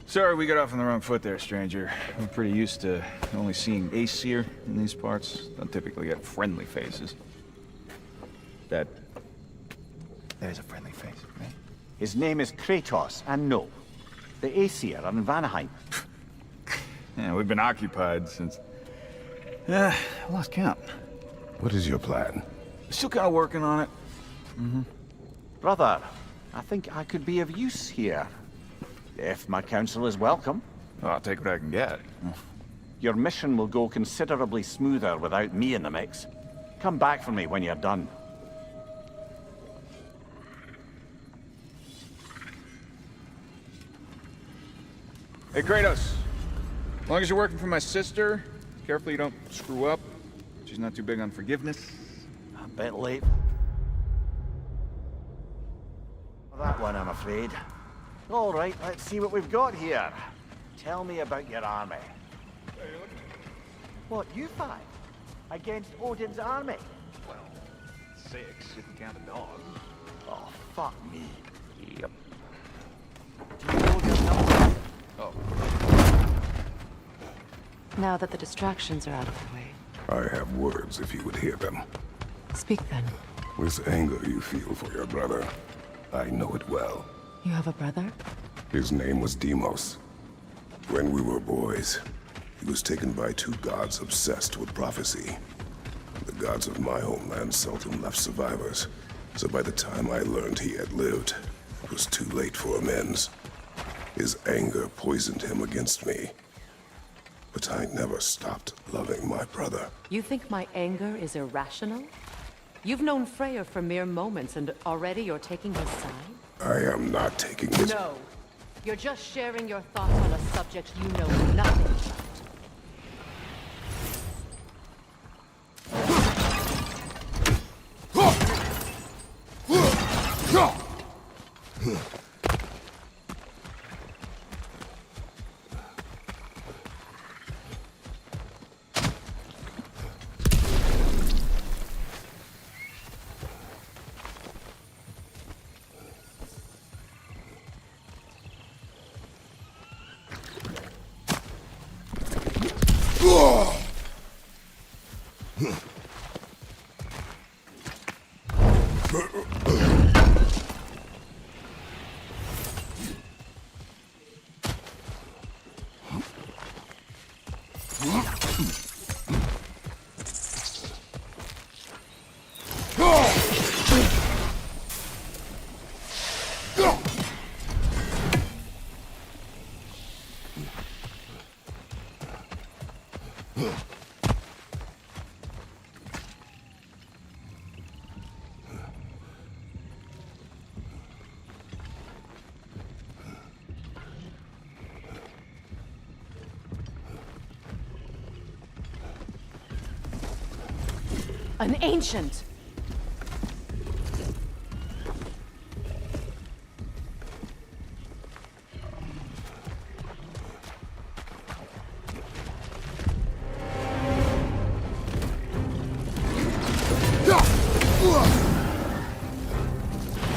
Sorry, we got off on the wrong foot there, stranger. I'm pretty used to only seeing Aesir in these parts. Don't typically get friendly faces. There's a friendly face, right? His name is Kratos, and no, the Aesir are in Vanaheim. Yeah, we've been occupied since... I lost count. What is your plan? Still kind of working on it. Brother, I think I could be of use here. If my counsel is welcome. Well, I'll take what I can get. Your mission will go considerably smoother without me in the mix. Come back for me when you're done. Hey, Kratos. As long as you're working for my sister, careful you don't screw up. She's not too big on forgiveness. A bit late. That one, I'm afraid. All right, let's see what we've got here. Tell me about your army. What, you five? Against Odin's army? Well, 6 if you count a dog. Oh, fuck me. Yep. Do you know your number? Oh. Now that the distractions are out of the way. I have words if you would hear them. Speak then. This anger you feel for your brother, I know it well. You have a brother? His name was Deimos. When we were boys, he was taken by 2 gods obsessed with prophecy. The gods of my homeland seldom left survivors, so by the time I learned he had lived, it was too late for amends. His anger poisoned him against me. But I never stopped loving my brother. You think my anger is irrational? You've known Freyr for mere moments, and already you're taking his side? I am not taking his... No. You're just sharing your thoughts on a subject you know nothing about. An ancient!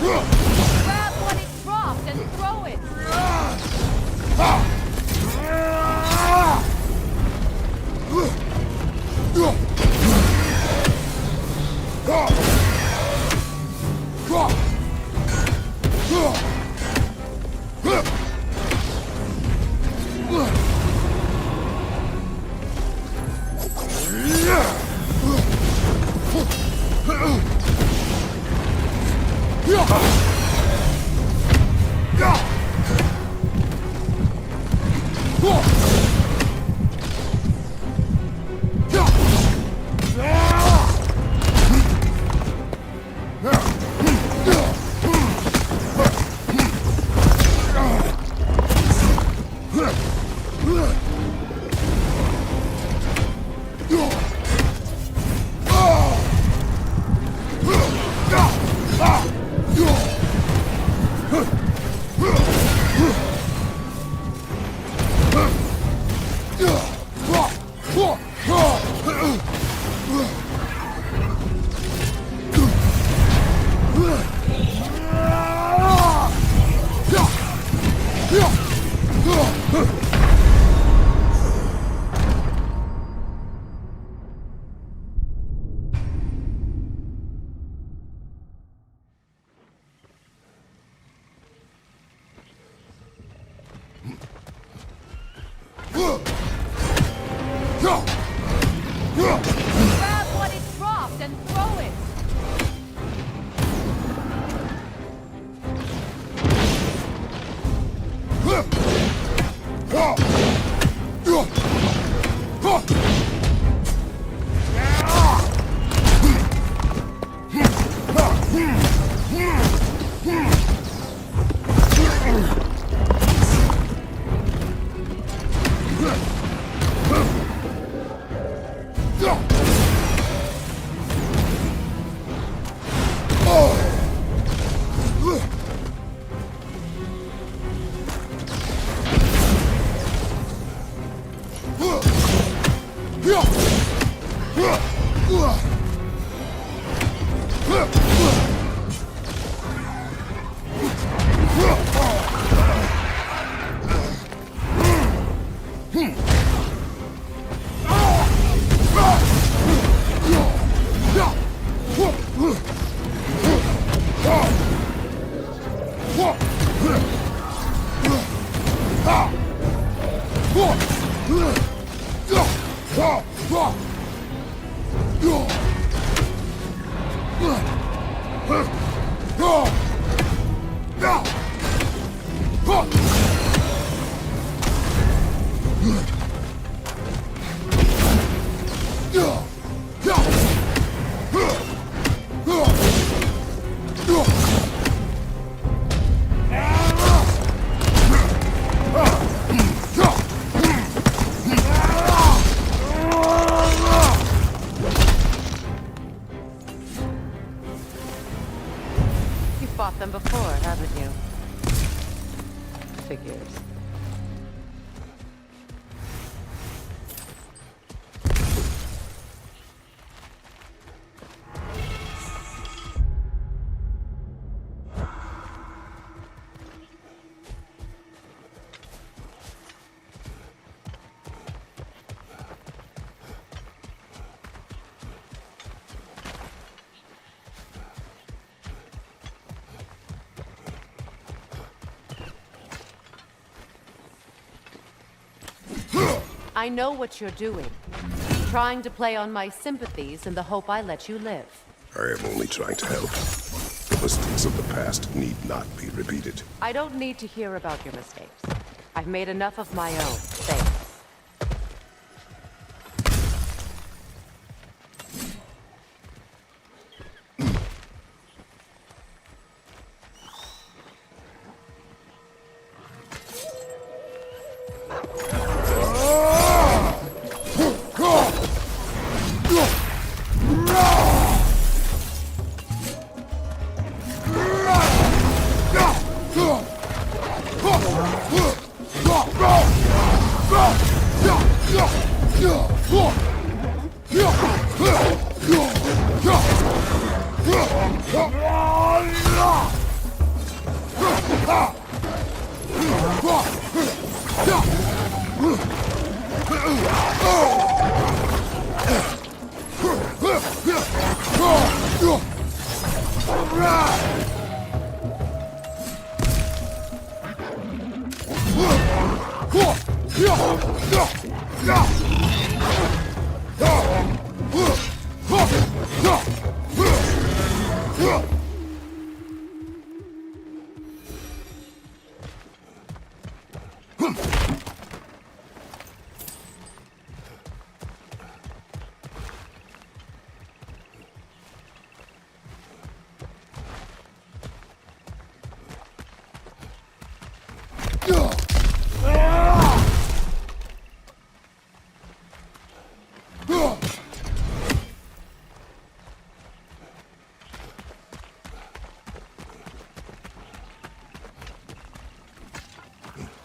Grab what it dropped and throw it! fought them before, haven't you? Figures. I know what you're doing. Trying to play on my sympathies in the hope I let you live. I am only trying to help. The mistakes of the past need not be repeated. I don't need to hear about your mistakes. I've made enough of my own, thanks.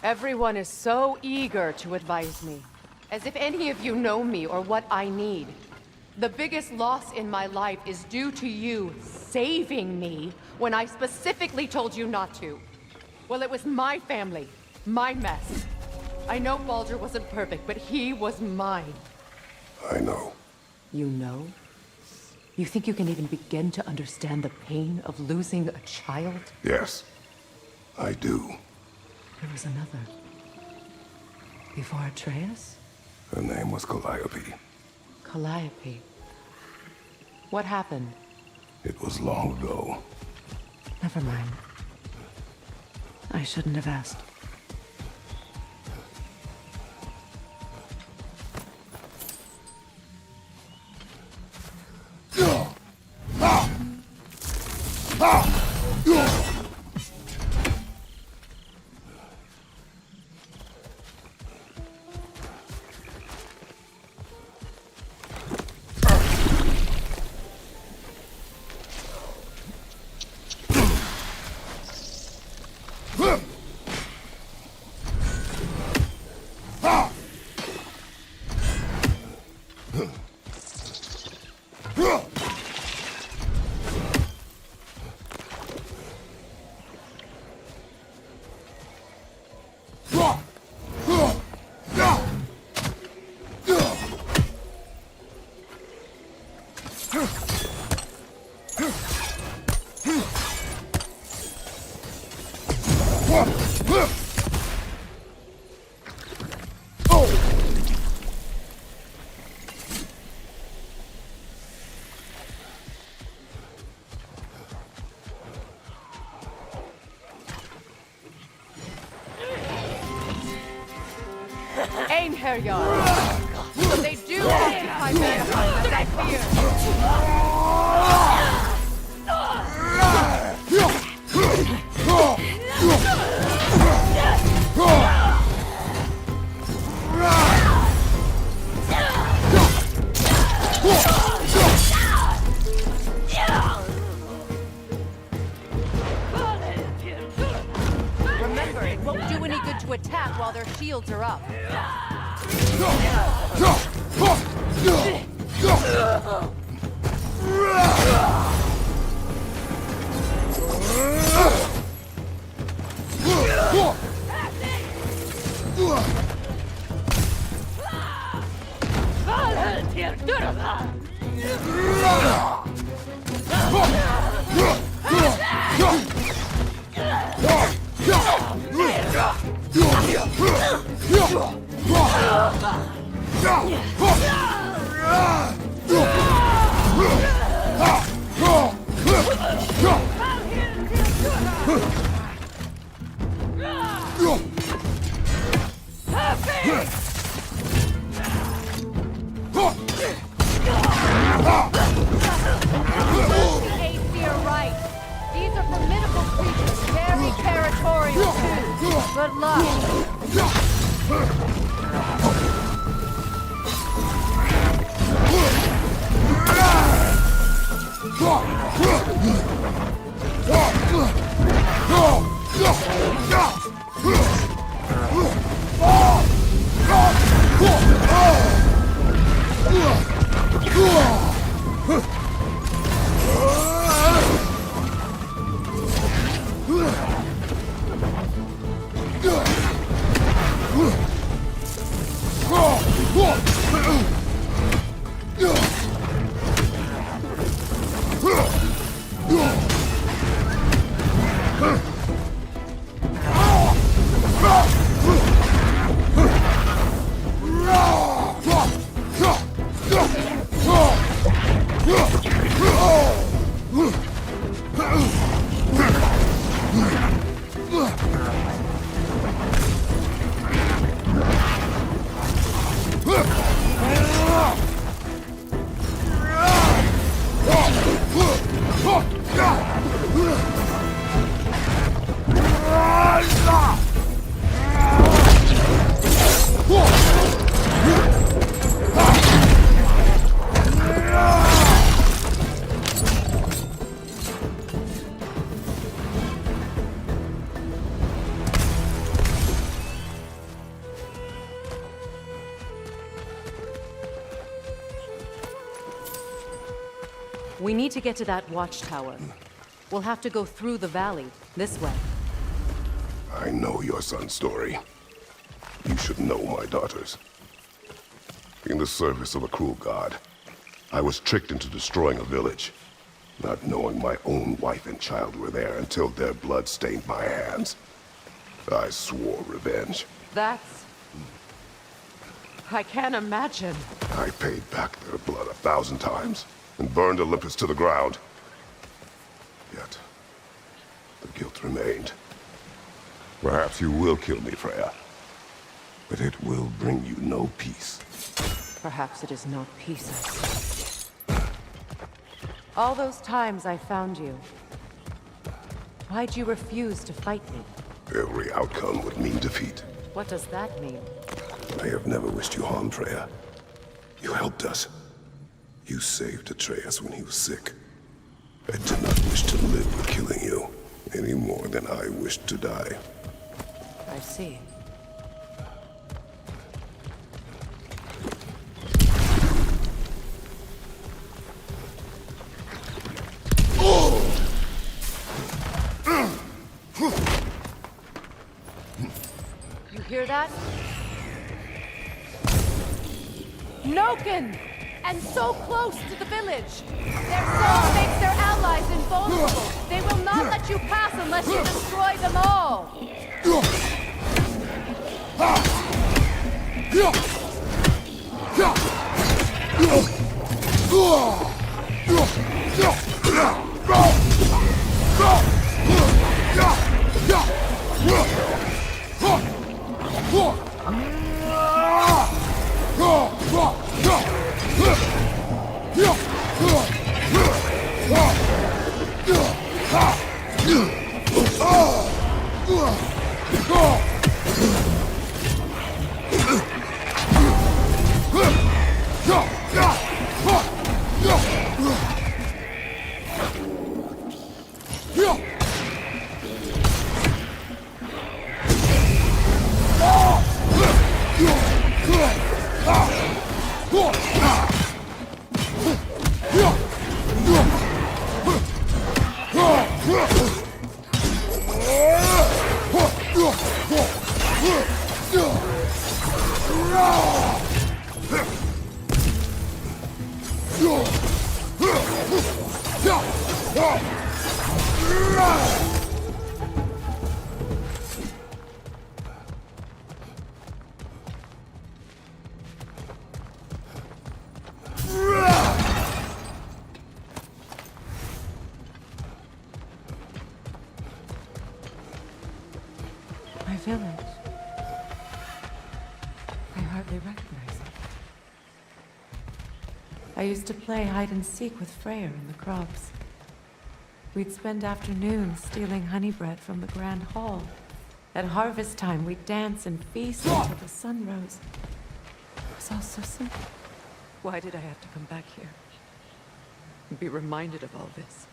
Everyone is so eager to advise me, as if any of you know me or what I need. The biggest loss in my life is due to you saving me when I specifically told you not to. Well, it was my family, my mess. I know Baldur wasn't perfect, but he was mine. I know. You know? You think you can even begin to understand the pain of losing a child? Yes, I do. There was another. Before Atreus? Her name was Calliope. Calliope. What happened? It was long ago. Never mind. I shouldn't have asked. Einherjar. They do occupy mankind, as I fear. to attack while their shields are up. Good luck. We need to get to that watchtower. We'll have to go through the valley, this way. I know your son's story. You should know my daughter's. In the service of a cruel god, I was tricked into destroying a village, not knowing my own wife and child were there until their blood stained my hands. I swore revenge. That's... I can't imagine. I paid back their blood 1,000 times and burned Olympus to the ground. Yet, the guilt remained. Perhaps you will kill me, Freya, but it will bring you no peace. Perhaps it is not peace. All those times I found you, why'd you refuse to fight me? Every outcome would mean defeat. What does that mean? I have never wished you harm, Freya. You helped us. You saved Atreus when he was sick. I did not wish to live with killing you, any more than I wished to die. I see. You hear that? Noken! And so close to the village! Their soul makes their allies invulnerable! They will not let you pass unless you destroy them all! My village. I hardly recognize it. I used to play hide and seek with Freyr in the crops. We'd spend afternoons stealing honey bread from the grand hall. At harvest time, we'd dance and feast until the sun rose. It was all so simple. Why did I have to come back here? And be reminded of all this?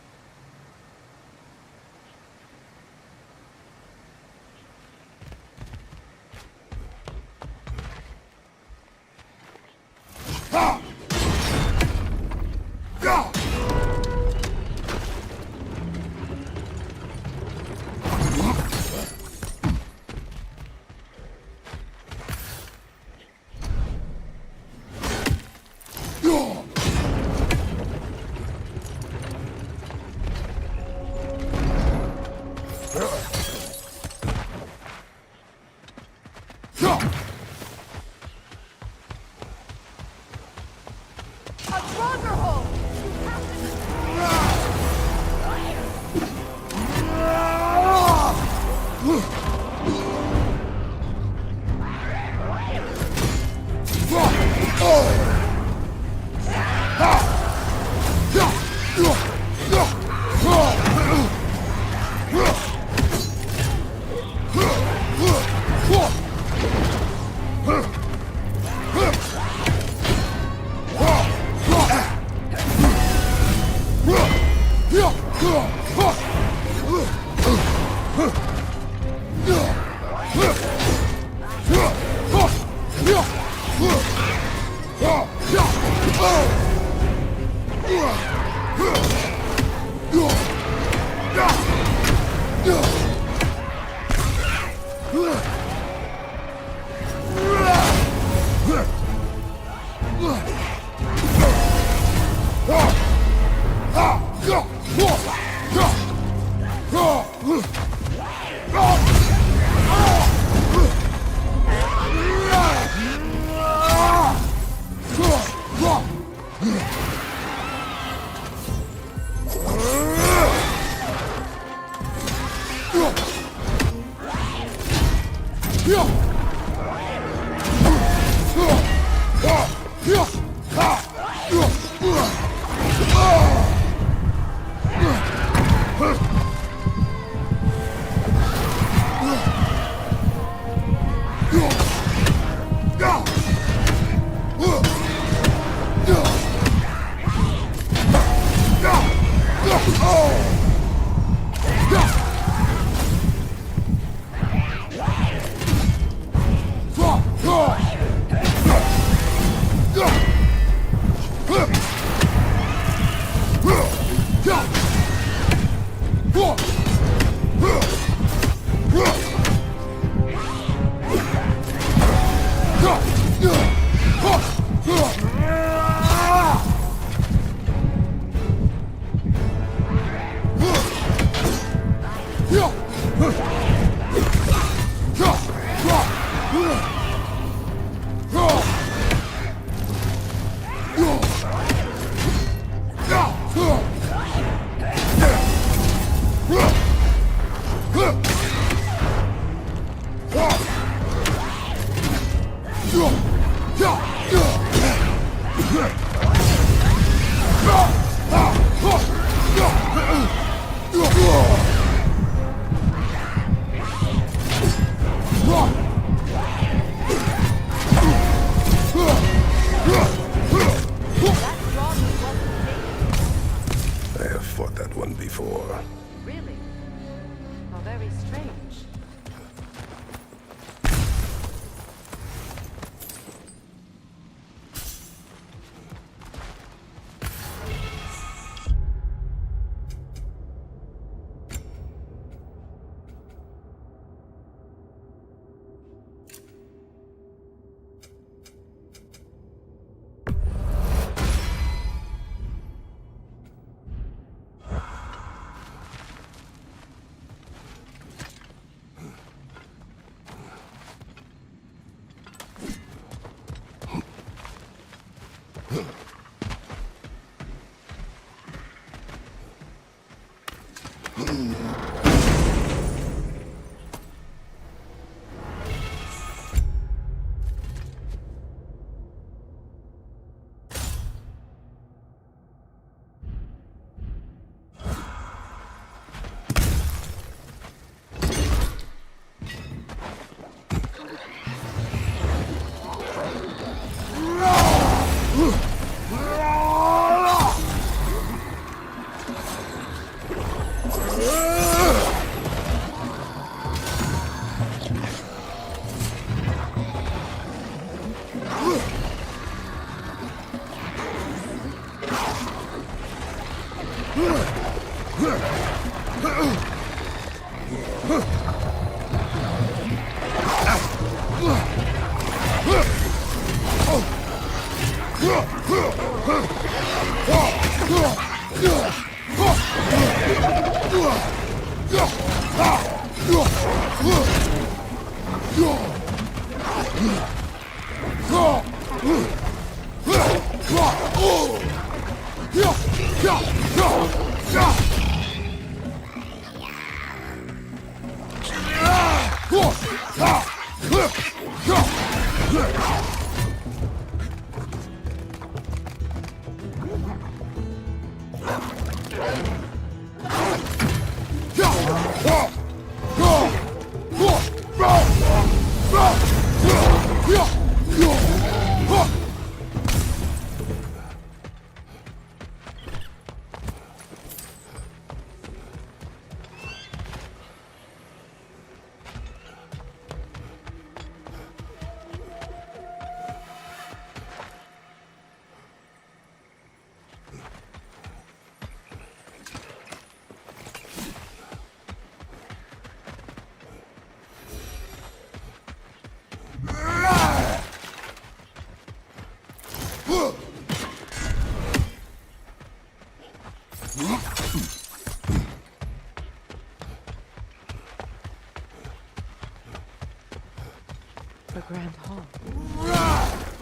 The Grand Hall.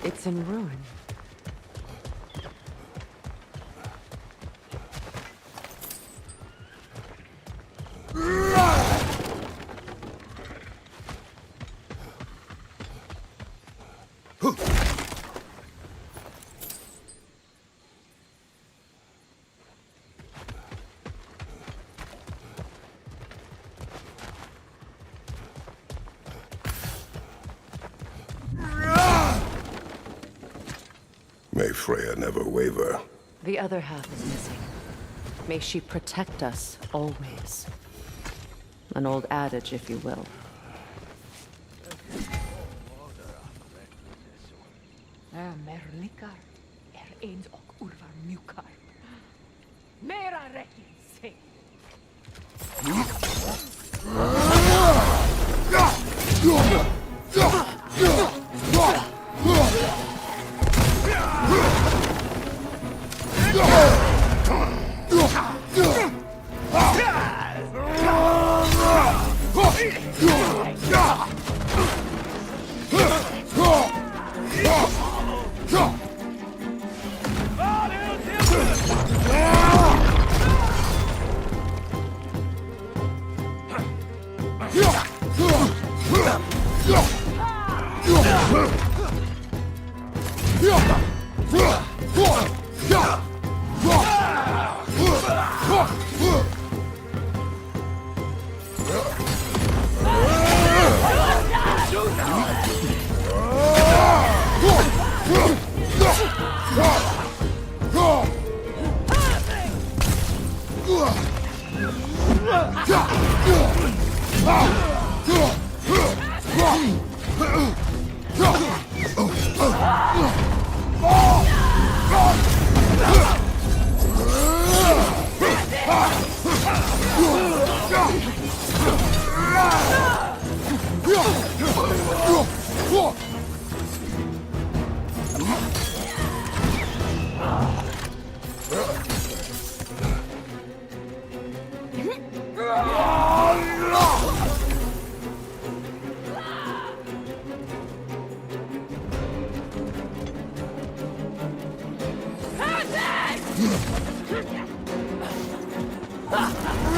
It's in ruin. May Freya never waver. The other half is missing. May she protect us always. An old adage, if you will. Merlikar eens ook urvar mjukar. Mera rekin se.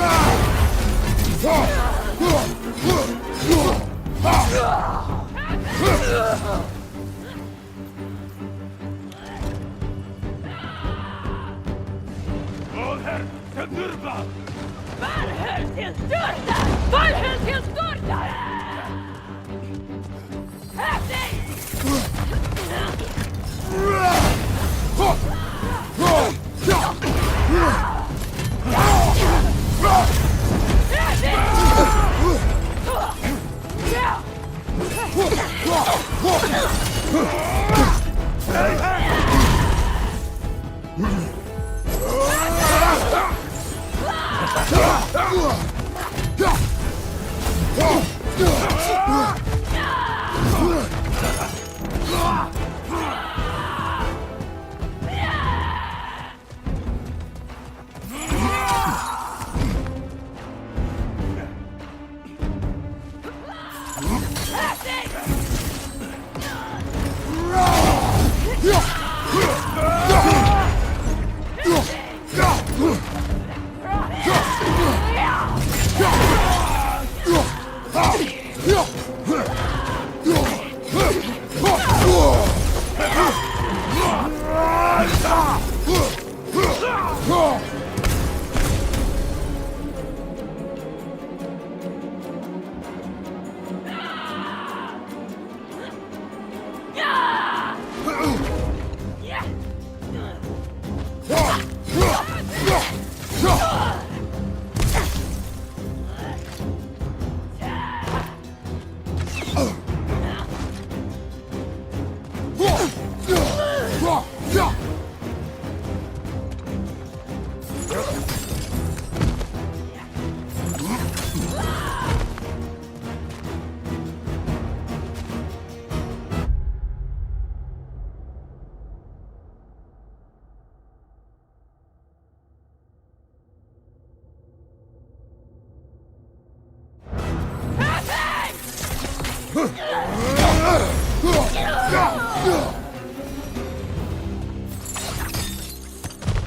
Ah! Valhöll till störta! Valhöll till störta! Hävning!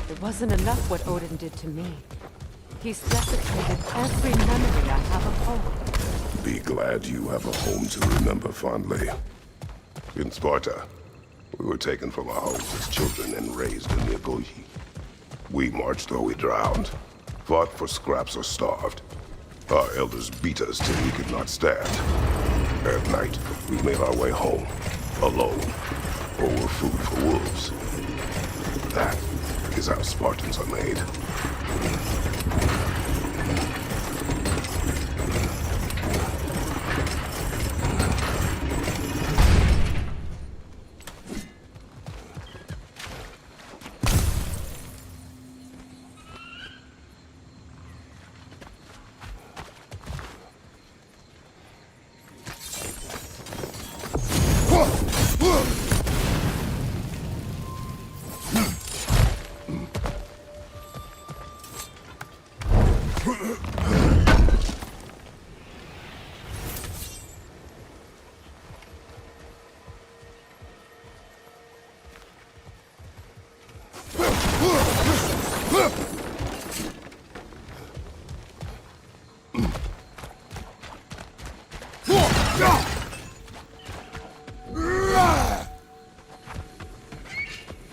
It wasn't enough what Odin did to me. He's desecrated every memory I have of home. Be glad you have a home to remember fondly. In Sparta, we were taken from our homes as children and raised in the Agogi. We marched or we drowned, fought for scraps or starved. Our elders beat us till we could not stand. At night, we made our way home, alone, or were food for wolves. That is how Spartans are made.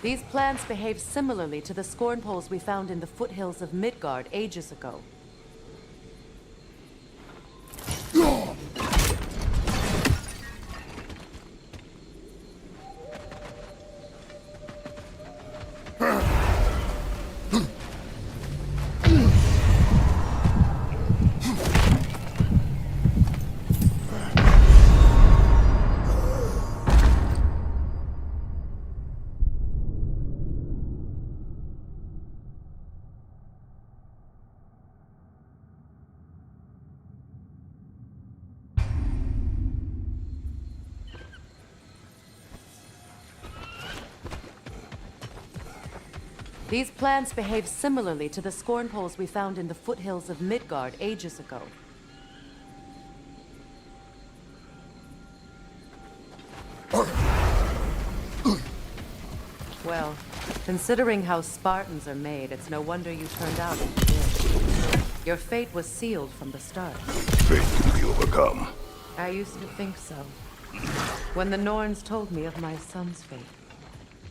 These plants behave similarly to the scorn poles we found in the foothills of Midgard ages ago. These plants behave similarly to the scorn poles we found in the foothills of Midgard ages ago. Well, considering how Spartans are made, it's no wonder you turned out as you did. Your fate was sealed from the start. Fate can be overcome. I used to think so. When the Norns told me of my son's fate,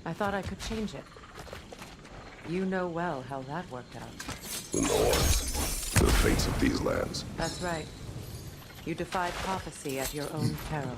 I thought I could change it. You know well how that worked out. The Norns. The fates of these lands. That's right. You defied prophecy at your own peril.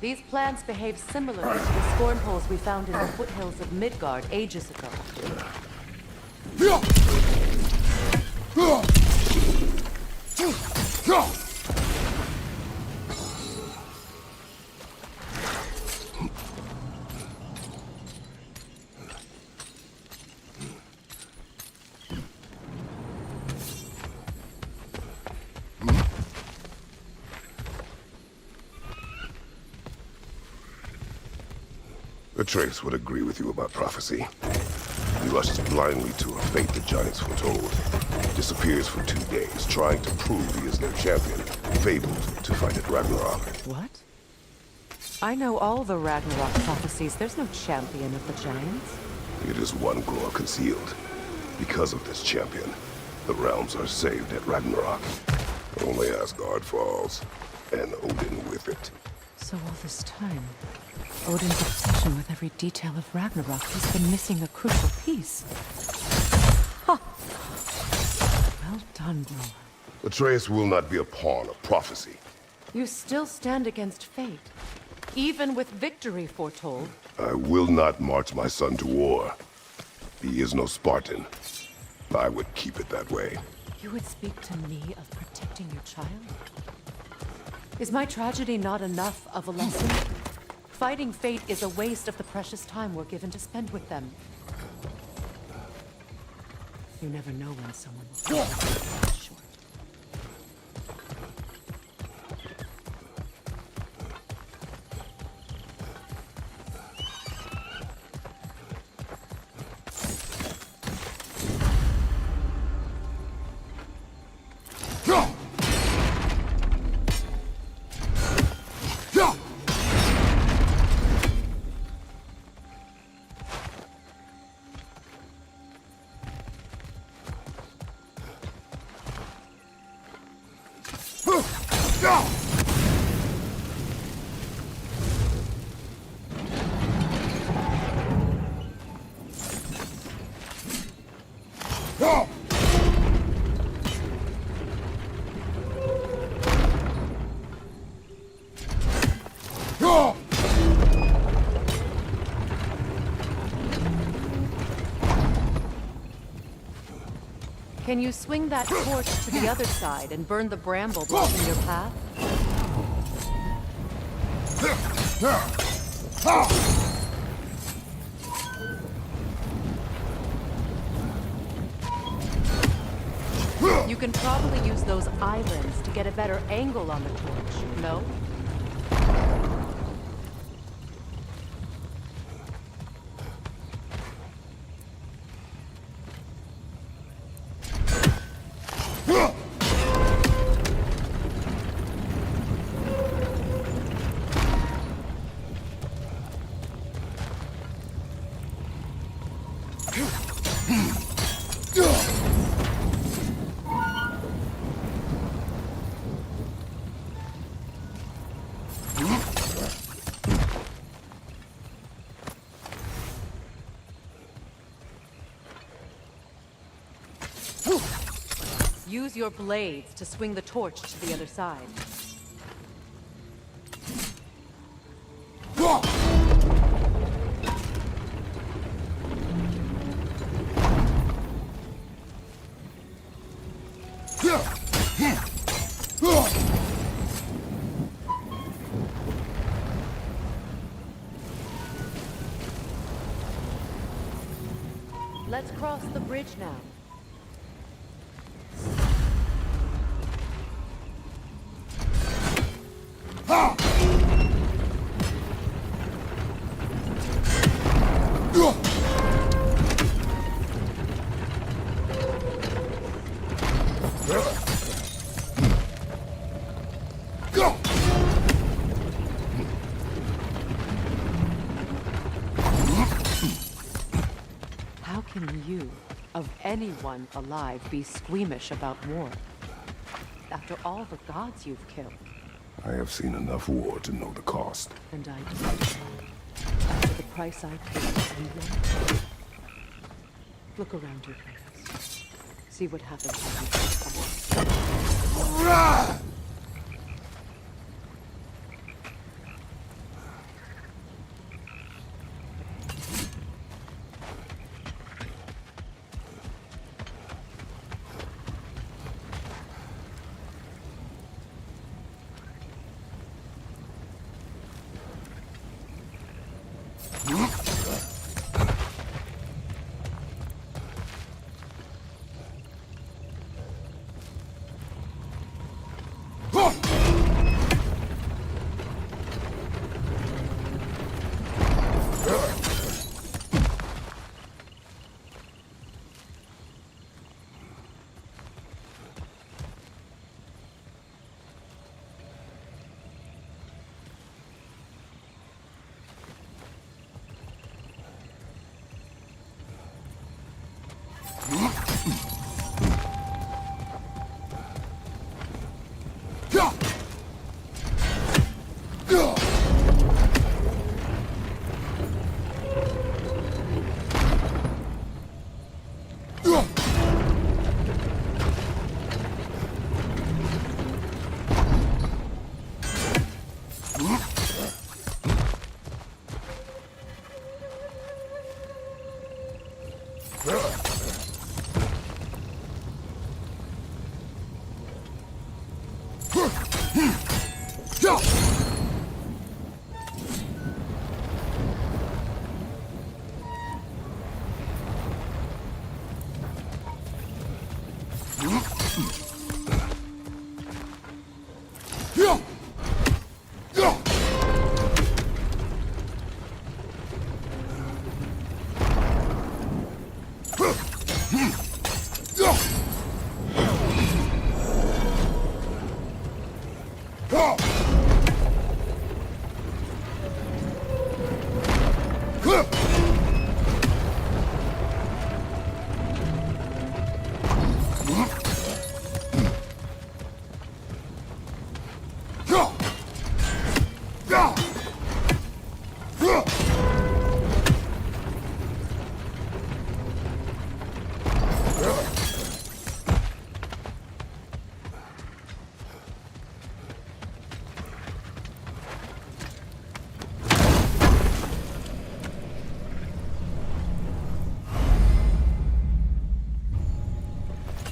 These plants behave similarly to the scorn holes we found in the foothills of Midgard ages ago. Atreus would agree with you about prophecy. He rushes blindly to a fate the giants foretold. Disappears for 2 days, trying to prove he is their champion. Fabled to fight at Ragnarok. What? I know all the Ragnarok prophecies. There's no champion of the giants. It is one glow concealed. Because of this champion, the realms are saved at Ragnarok. Only Asgard falls, and Odin with it. So all this time, Odin's obsession with every detail of Ragnarok has been missing a crucial piece. Ha! Well done, Grower. Atreus will not be a pawn of prophecy. You still stand against fate, even with victory foretold. I will not march my son to war. He is no Spartan. I would keep it that way. You would speak to me of protecting your child? Is my tragedy not enough of a lesson? Fighting fate is a waste of the precious time we're given to spend with them. You never know when someone will fall short. Can you swing that torch to the other side and burn the bramble blocking your path? You can probably use those islands to get a better angle on the torch, no? Use your blades to swing the torch to the other side. Let's cross the bridge now. How can you, of anyone alive, be squeamish about war? After all the gods you've killed. I have seen enough war to know the cost. And I do. After the price I paid for you. Look around you, Kratos. See what happens when you take fire.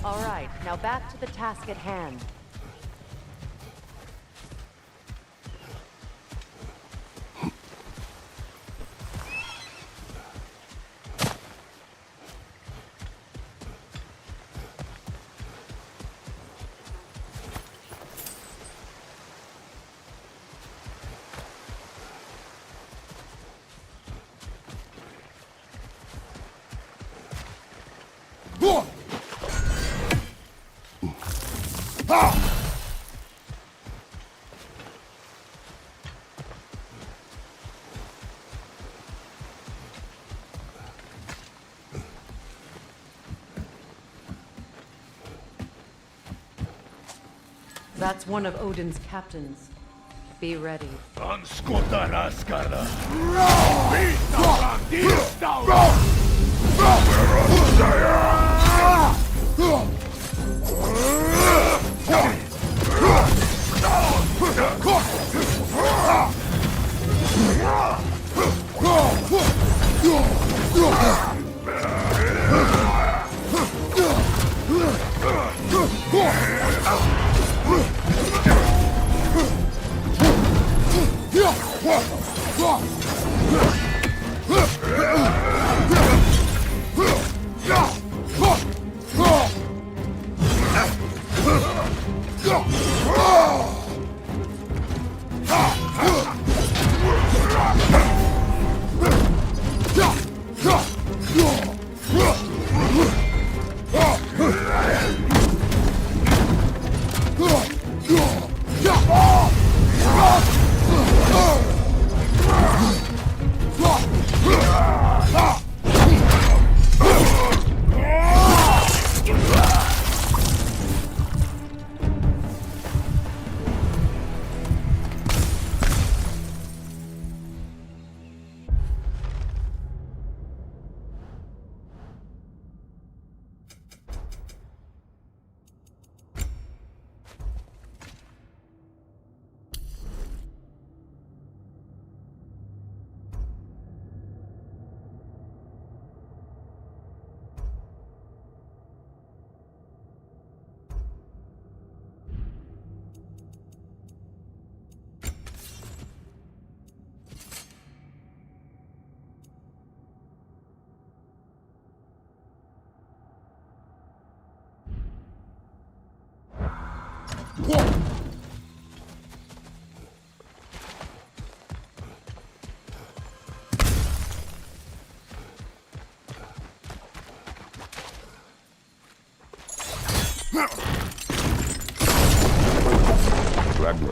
All right, now back to the task at hand. That's one of Odin's captains. Be ready.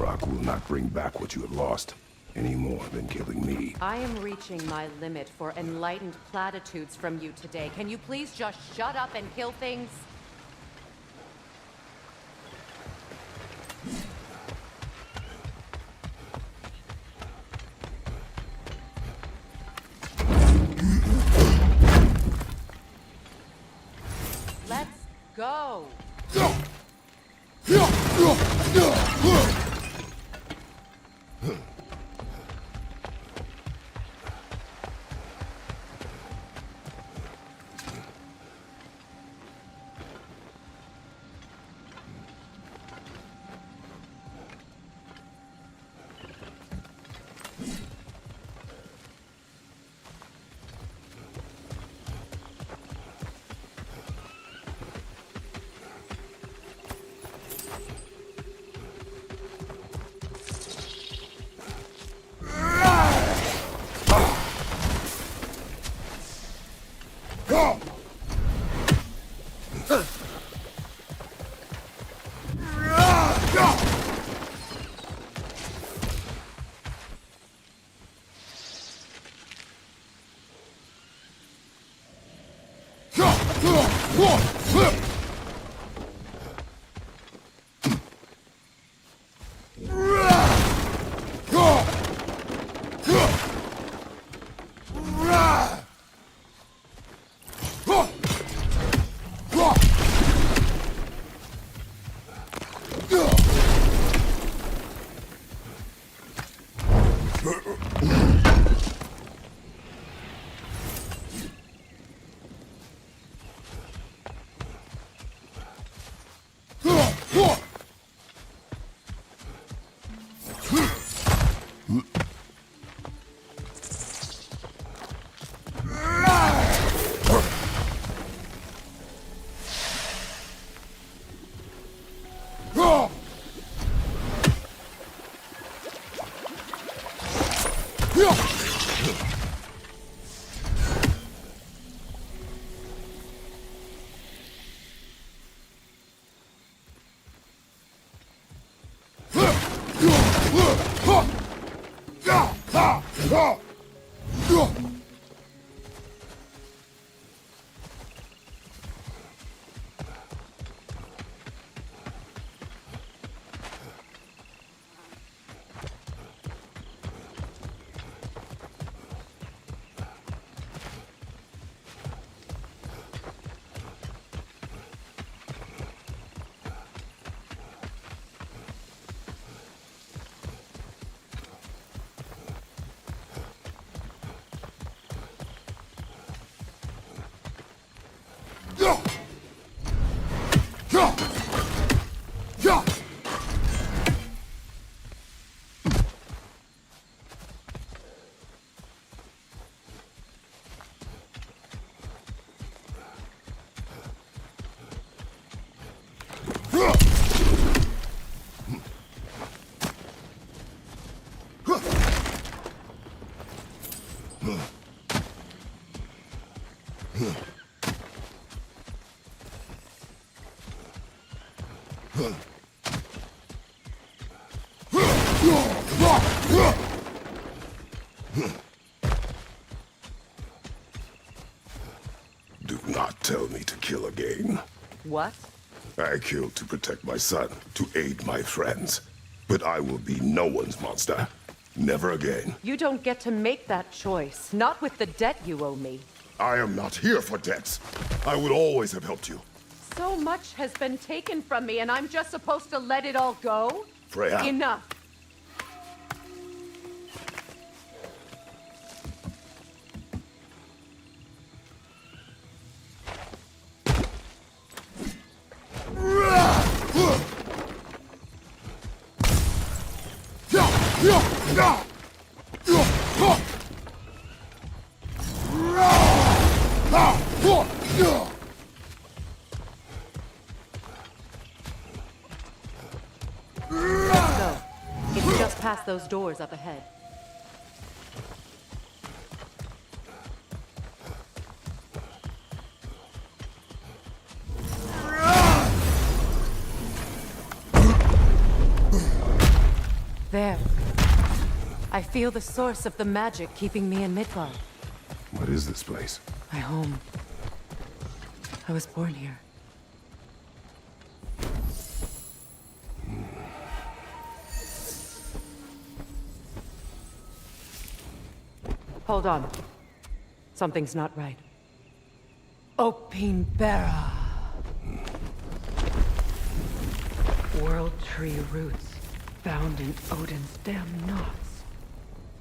Ragnarök will not bring back what you have lost, any more than killing me. I am reaching my limit for enlightened platitudes from you today. Can you please just shut up and kill things? Let's go! Do not tell me to kill again. What? I killed to protect my son, to aid my friends. But I will be no one's monster. Never again. You don't get to make that choice. Not with the debt you owe me. I am not here for debts. I would always have helped you. So much has been taken from me, and I'm just supposed to let it all go? Freya. Enough. Past those doors up ahead. There. I feel the source of the magic keeping me in Midgard. What is this place? My home. I was born here. Hold on. Something's not right. Opinbera. World tree roots found in Odin's damn knots.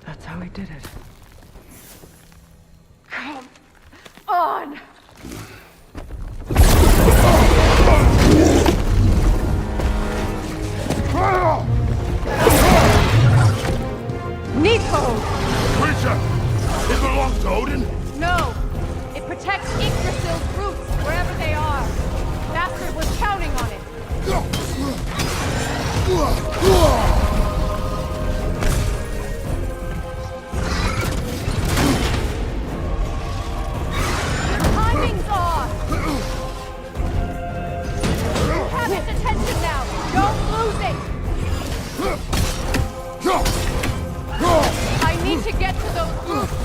That's how he did it. Come on! Nico! Creature! It belongs to Odin? No! It protects Yggdrasil's roots, wherever they are. Bastard was counting on it. Your timing's off! You have its attention now! Don't lose it! I need to get to those roots!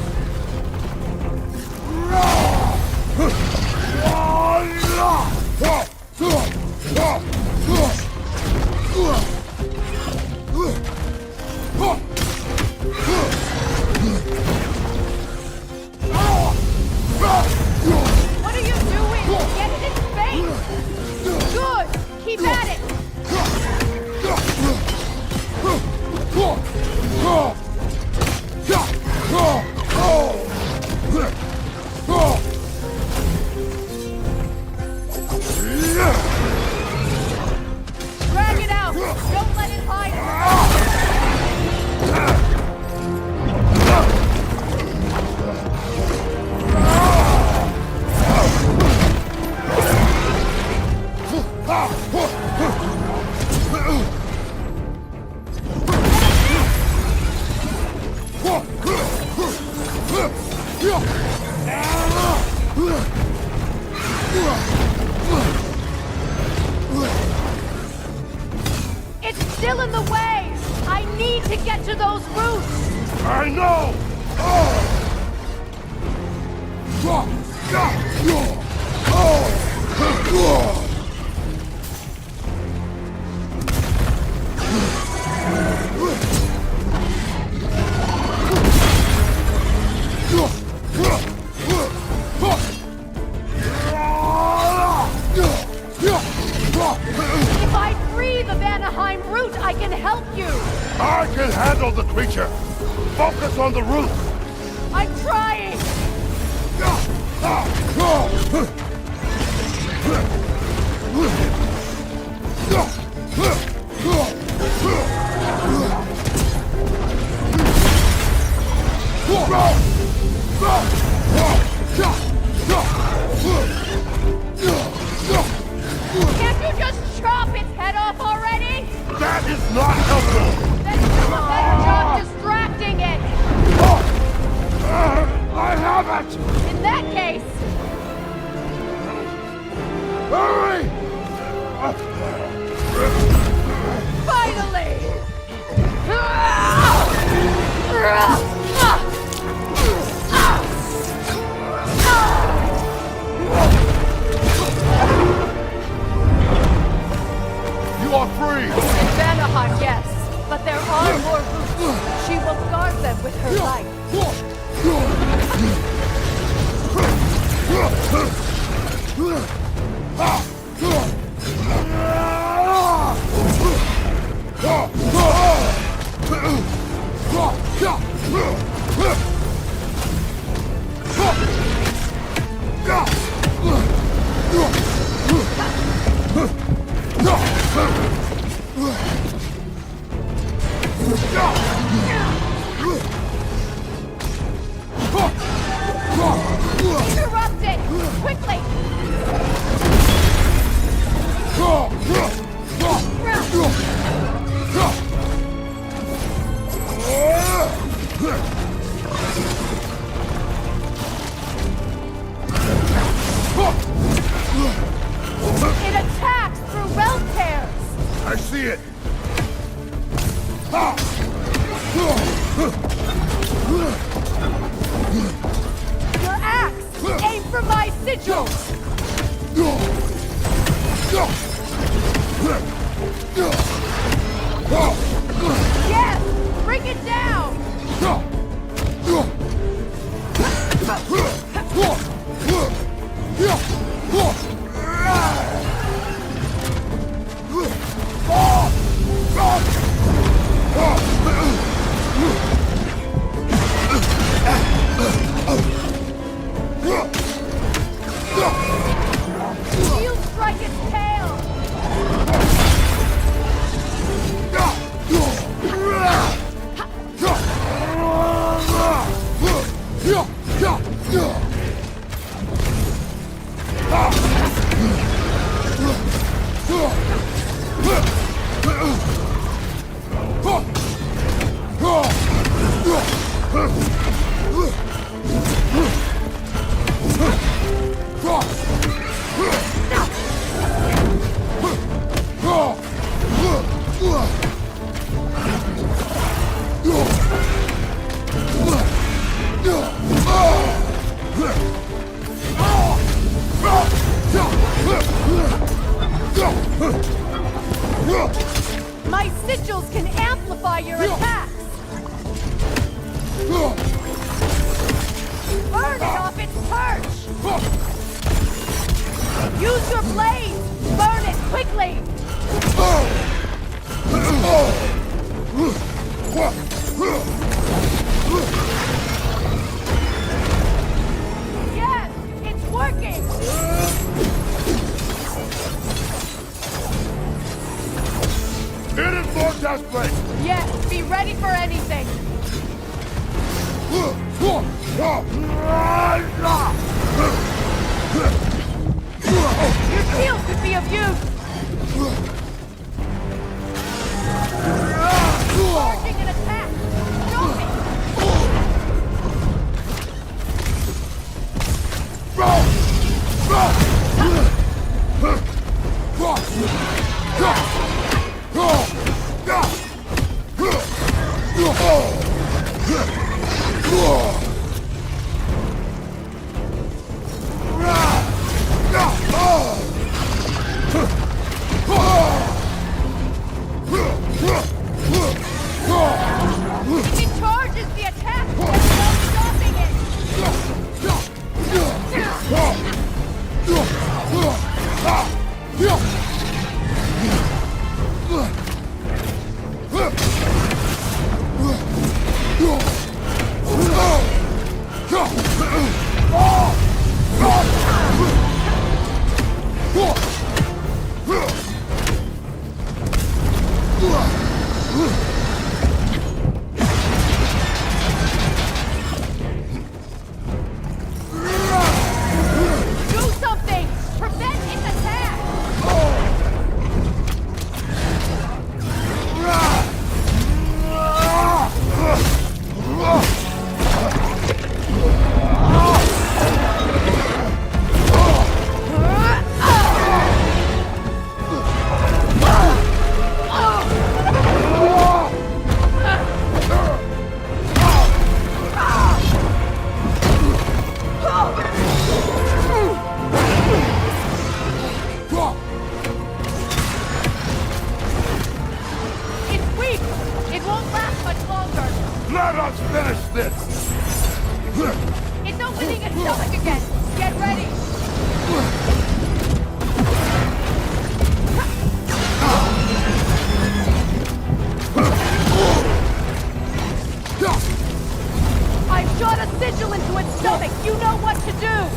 What are you doing? Get it in space! Good! Keep at it! Drag it out! Don't let it hide in It's still in the way! I need to get to those roots! I know! If I free the Vanaheim root, I can help you! I can handle the creature! Focus on the root! I'm trying! Can't you just chop its head off already? That is not helpful! Then do a better job distracting it! I have it! In that case, Hurry! finally! You are free! In Vanaheim, yes. But there are more roots. She will guard them with her life. Interrupt it! Quickly! sigil! Yes! Bring it down! You strike its tail! My sigils can amplify your attacks! Burn it off its perch! Use your blade! Burn it quickly! Yes! It's working! It is more desperate! Yes! Be ready for anything! Your shield could be of use! Charging an attack! Show me! It charges the attack! There's no stopping it! Do something! Prevent its attack! It's weak! It won't last much longer! Let us finish this! It's opening its stomach again! Get ready! I've shot a sigil into its stomach! You know what to do!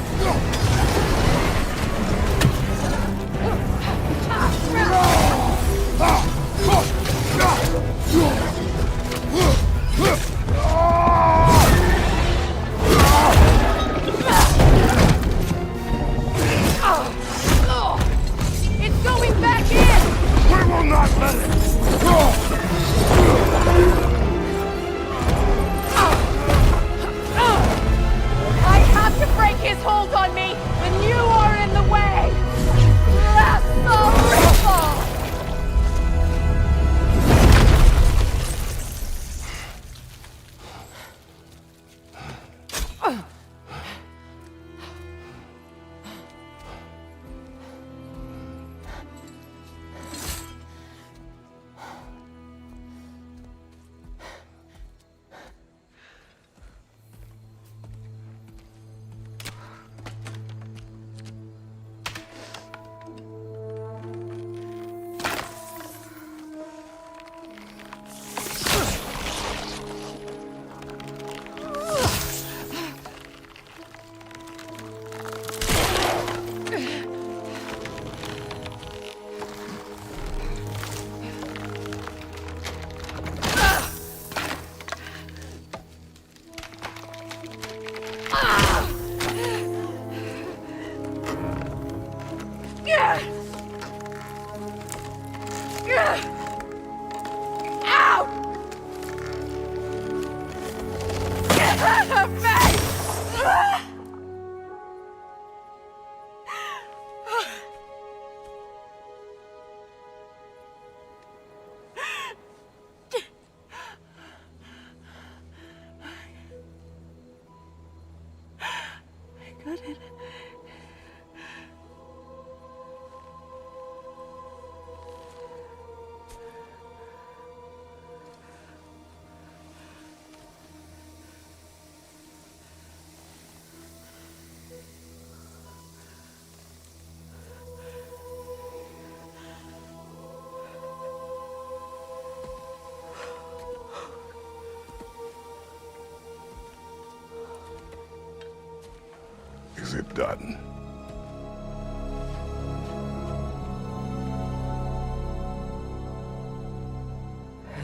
It's going back in! We will not let it! I have to break his hold on me! Is it done?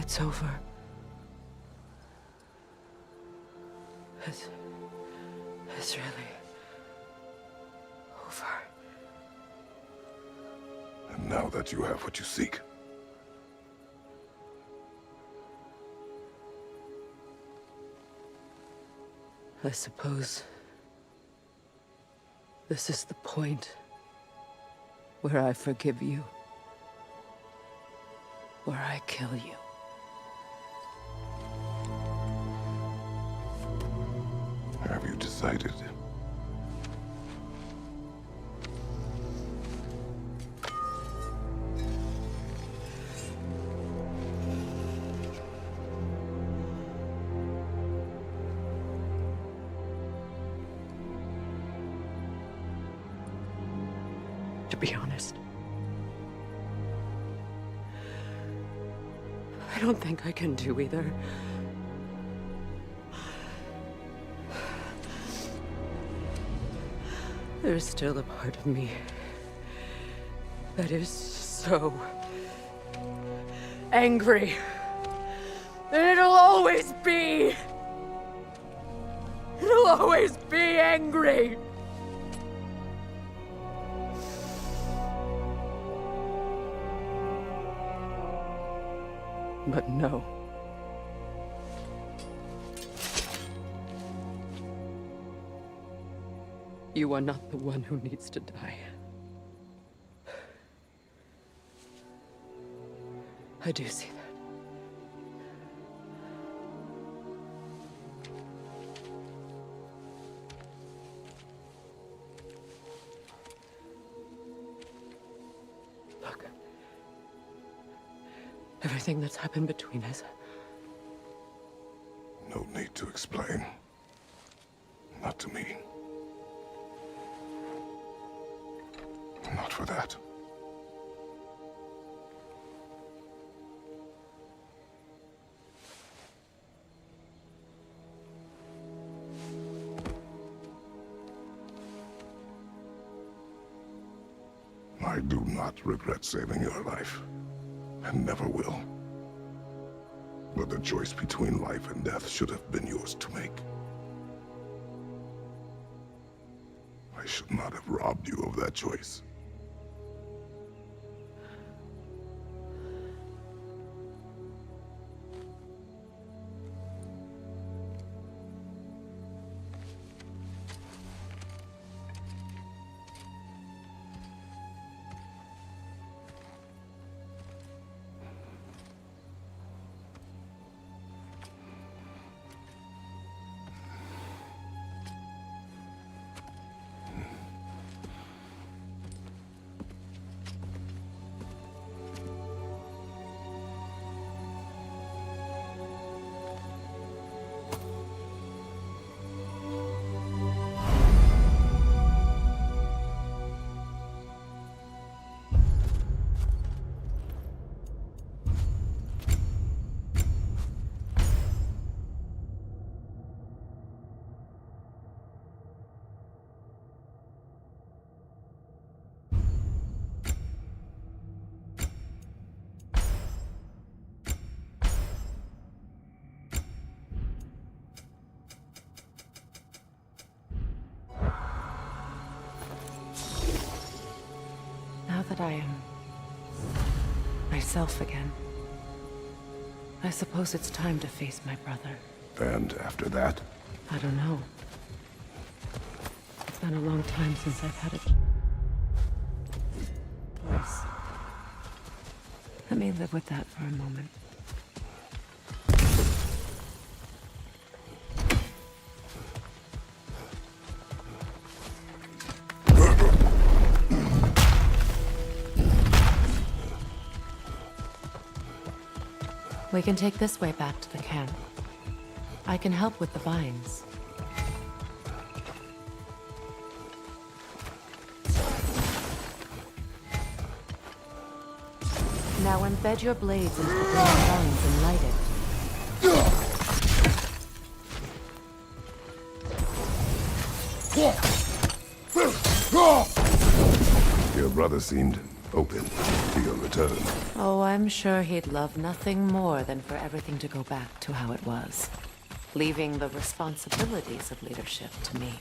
It's over. It's really over. And now that you have what you seek, I suppose this is the point where I forgive you, where I kill you. have you decided? To be honest, I don't think I can do either. There's still a part of me that is so angry. And it'll always be. It'll always be angry. But no. You are not the one who needs to die. I do see that. Look. Everything that's happened between us. No need to explain. Not to me. Not for that. I do not regret saving your life, and never will. But the choice between life and death should have been yours to make. I should not have robbed you of that choice. Now that I am myself again, I suppose it's time to face my brother. And after that? I don't know. It's been a long time since I've had a voice. Let me live with that for a moment. We can take this way back to the camp. I can help with the vines. Now embed your blades into the green vines and light it. Your brother seemed open to your return. Oh, I'm sure he'd love nothing more than for everything to go back to how it was, leaving the responsibilities of leadership to me.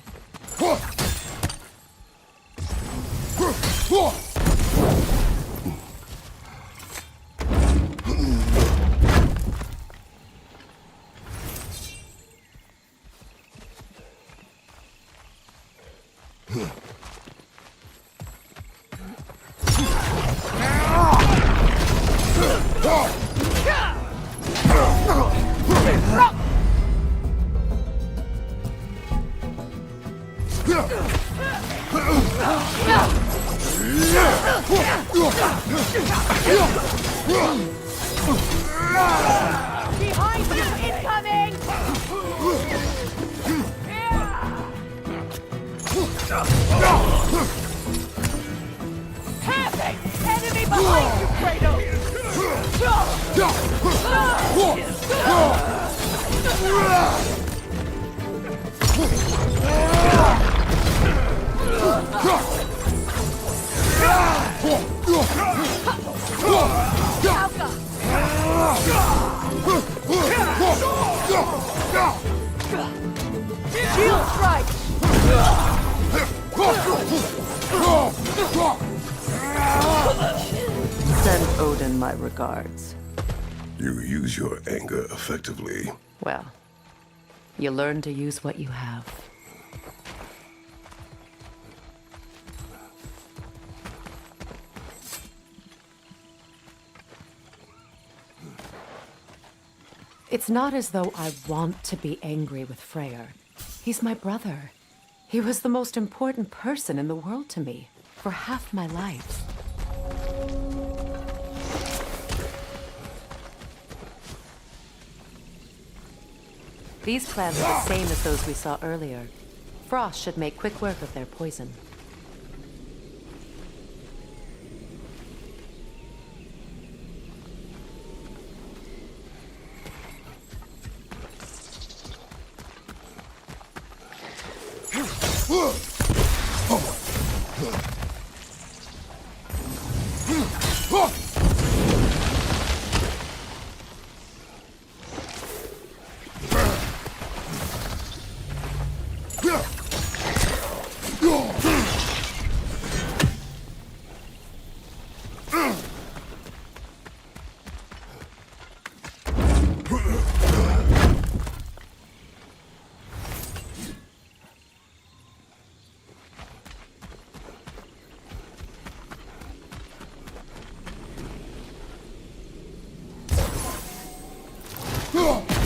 Behind you, incoming! Perfect! Enemy behind you, Kratos! Shield strike! Send Odin my regards. You use your anger effectively. Well, you learn to use what you have. It's not as though I want to be angry with Freyr. He's my brother. He was the most important person in the world to me for half my life. These plants are the same as those we saw earlier. Frost should make quick work of their poison.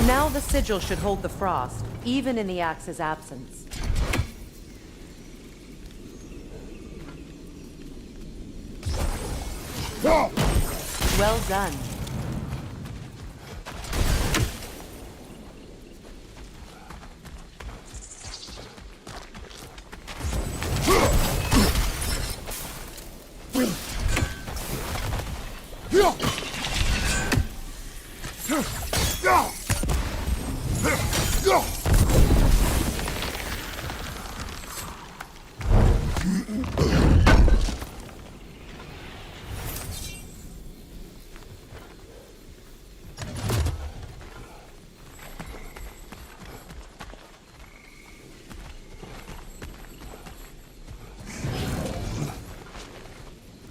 Now the sigil should hold the frost, even in the axe's absence. Well done.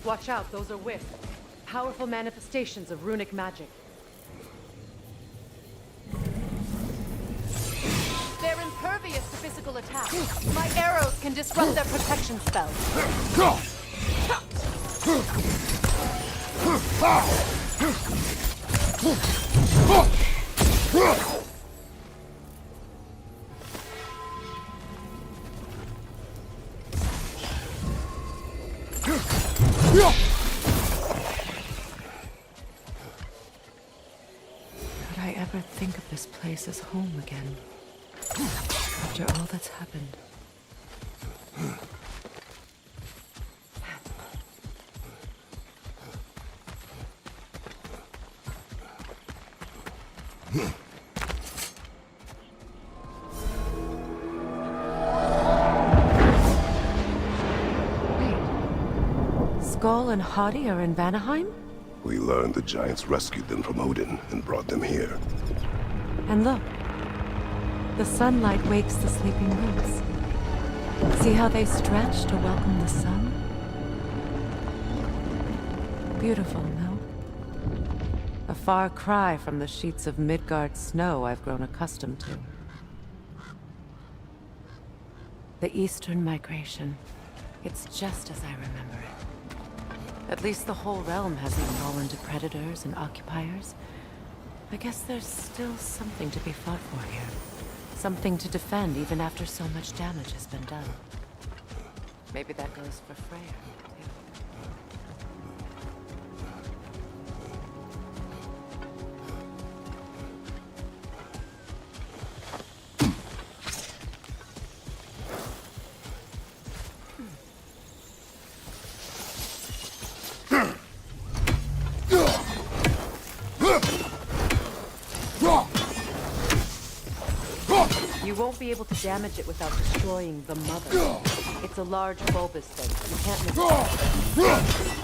Watch out, those are wisps. Powerful manifestations of runic magic. They're impervious physical attack. My arrows can disrupt their protection spell. Could I ever think of this place as home again? After all that's happened. Skull and Hadi are in Vanaheim? We learned the giants rescued them from Odin and brought them here. And look. The sunlight wakes the sleeping roots. See how they stretch to welcome the sun? Beautiful, no? A far cry from the sheets of Midgard snow I've grown accustomed to. The Eastern Migration. It's just as I remember it. At least the whole realm hasn't fallen to predators and occupiers. I guess there's still something to be fought for here. Something to defend even after so much damage has been done. Maybe that goes for Freya, too. You won't be able to damage it without destroying the mother. It's a large bulbous thing. You can't miss it.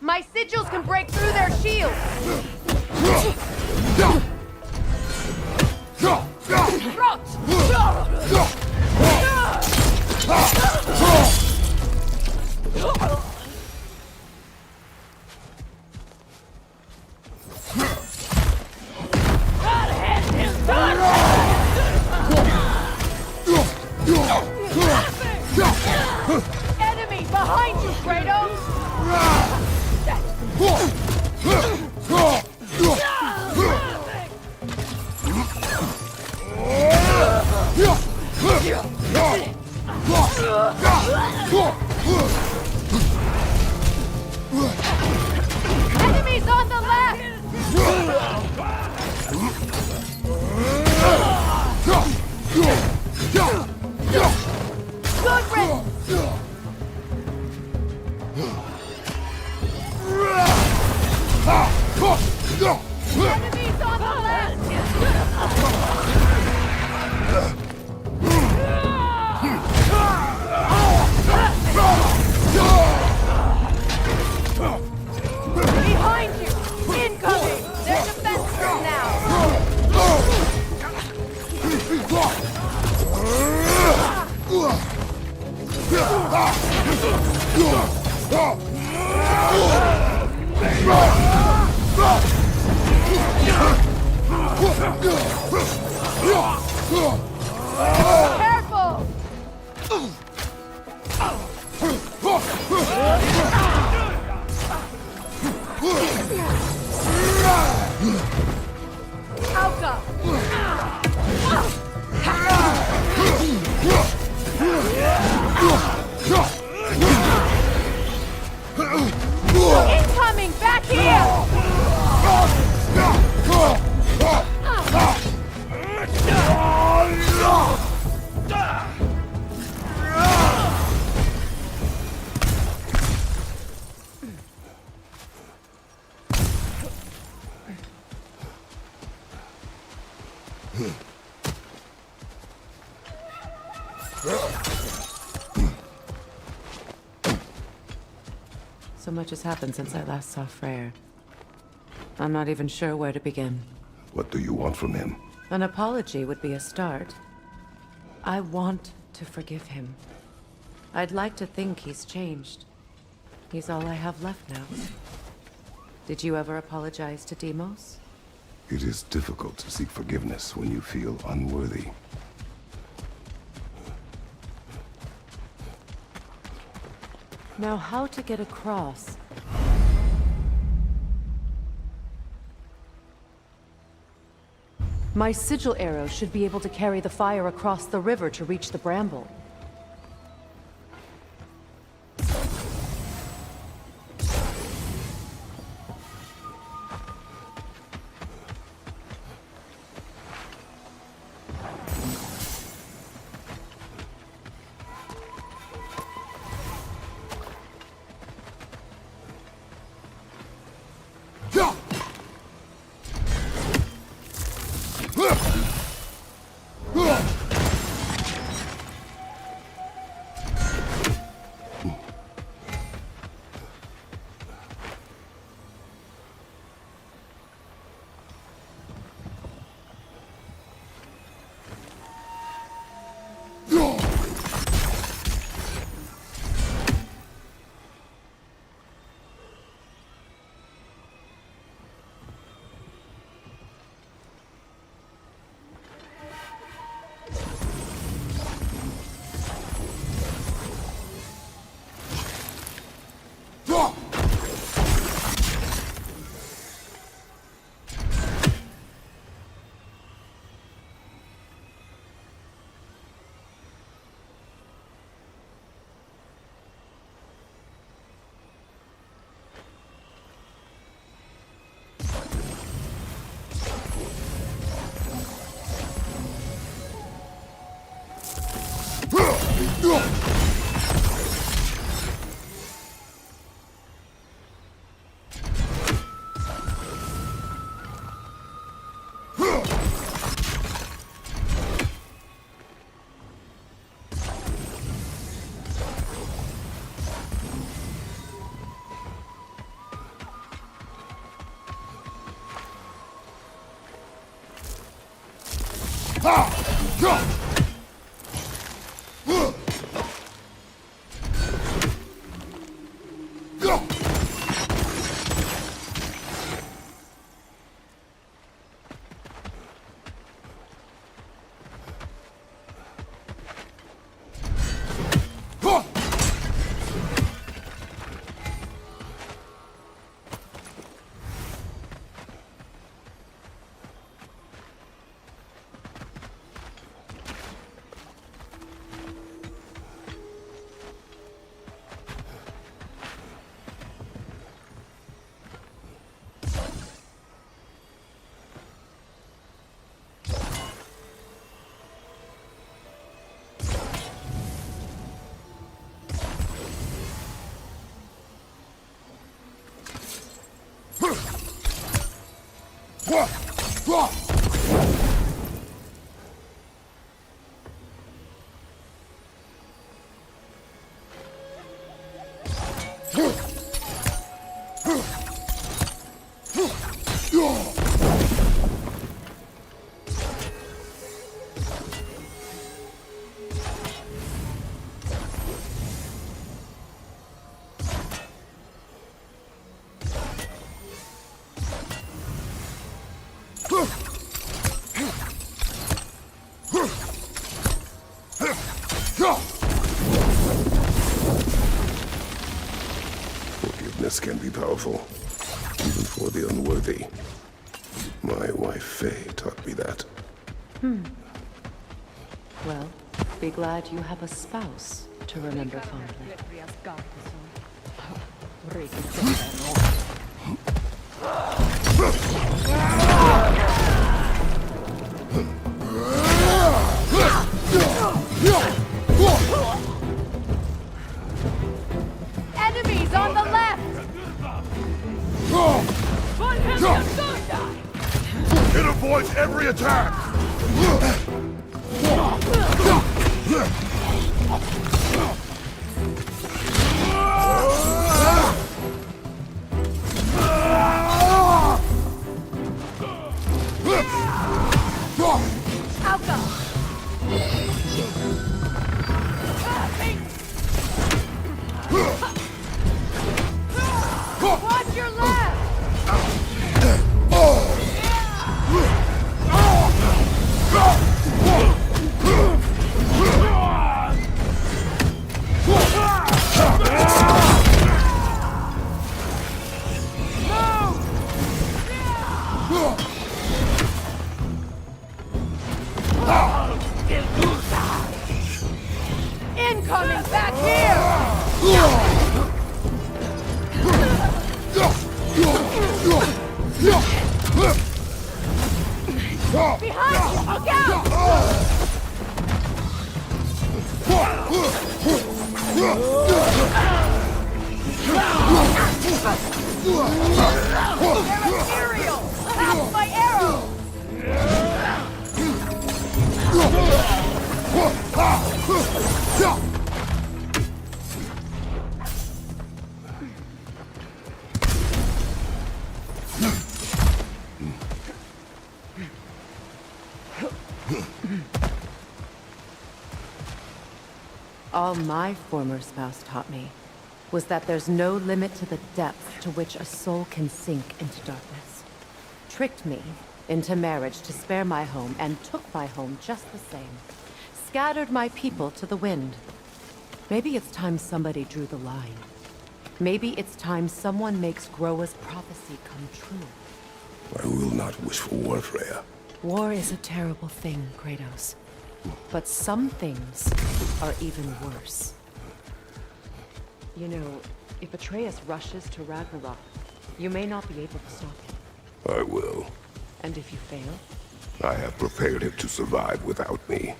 My sigils can break through their shields! Enemy behind you, Kratos! Enemies on the left! Good riddance! Enemies on the left! Behind you! Incoming! They're defenseless now! Careful! Alka! Incoming! Back here! So much has happened since I last saw Freyr. I'm not even sure where to begin. What do you want from him? An apology would be a start. I want to forgive him. I'd like to think he's changed. He's all I have left now. Did you ever apologize to Deimos? It is difficult to seek forgiveness when you feel unworthy. Now, how to get across? My sigil arrow should be able to carry the fire across the river to reach the bramble. Forgiveness can be powerful, even for the unworthy. My wife Faye taught me that. Well, be glad you have a spouse to remember fondly. Enemies on the left! It avoids every attack! Behind you! Look out! They're material! Half my arrow! All my former spouse taught me was that there's no limit to the depth to which a soul can sink into darkness. Tricked me into marriage to spare my home and took my home just the same. Scattered my people to the wind. Maybe it's time somebody drew the line. Maybe it's time someone makes Groa's prophecy come true. I will not wish for war, Freya. War is a terrible thing, Kratos. But some things are even worse. You know, if Atreus rushes to Ragnarok, you may not be able to stop him. I will. And if you fail? I have prepared him to survive without me,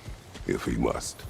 if he must.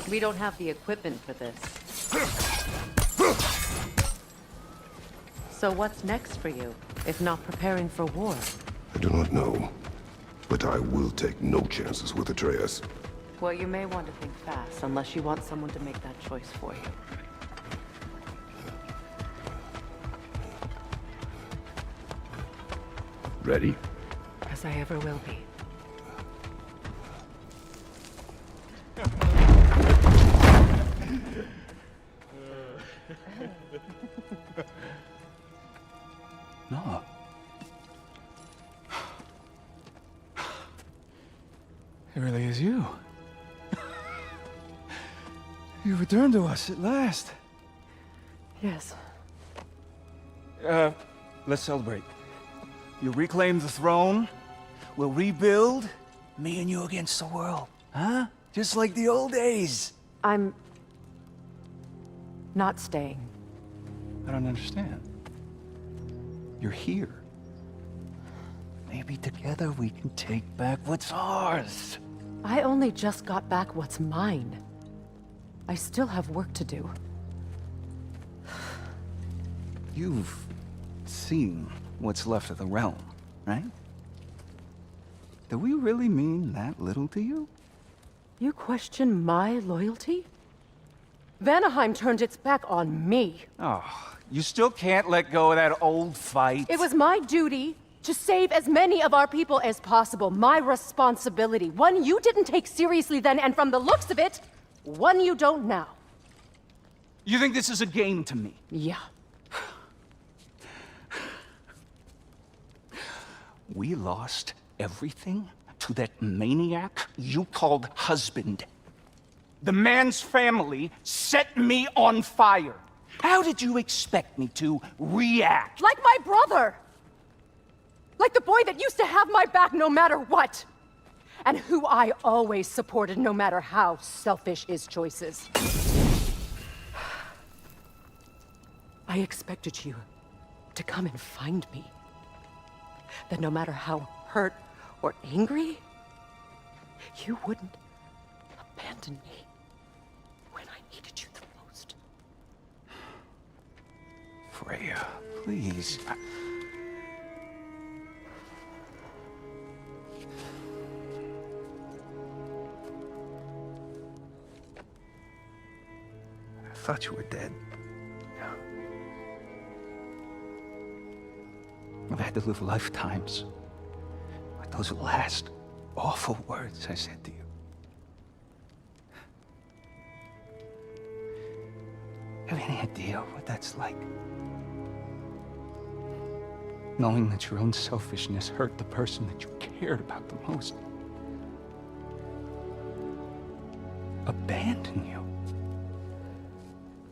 We don't have the equipment for this. So what's next for you, if not preparing for war? I do not know, but I will take no chances with Atreus. Well, you may want to think fast, unless you want someone to make that choice for you. Ready? As I ever will be. No. It really is you. You returned to us at last. Yes. Let's celebrate. You reclaim the throne. We'll rebuild. Me and you against the world. Huh? Just like the old days. I'm... not staying. I don't understand. You're here. Maybe together we can take back what's ours. I only just got back what's mine. I still have work to do. You've seen what's left of the realm, right? Do we really mean that little to you? You question my loyalty? Vanaheim turned its back on me. Oh, you still can't let go of that old fight. It was my duty to save as many of our people as possible. My responsibility. One you didn't take seriously then, and from the looks of it, one you don't now. You think this is a game to me? Yeah. We lost everything to that maniac you called husband. The man's family set me on fire. How did you expect me to react? Like my brother! Like the boy that used to have my back no matter what! And who I always supported no matter how selfish his choices. I expected you to come and find me. That no matter how hurt or angry, you wouldn't abandon me when I needed you the most. Freya, please. I thought you were dead. I've had to live lifetimes with those last awful words I said to you. Have any idea what that's like? Knowing that your own selfishness hurt the person that you cared about the most. abandon you.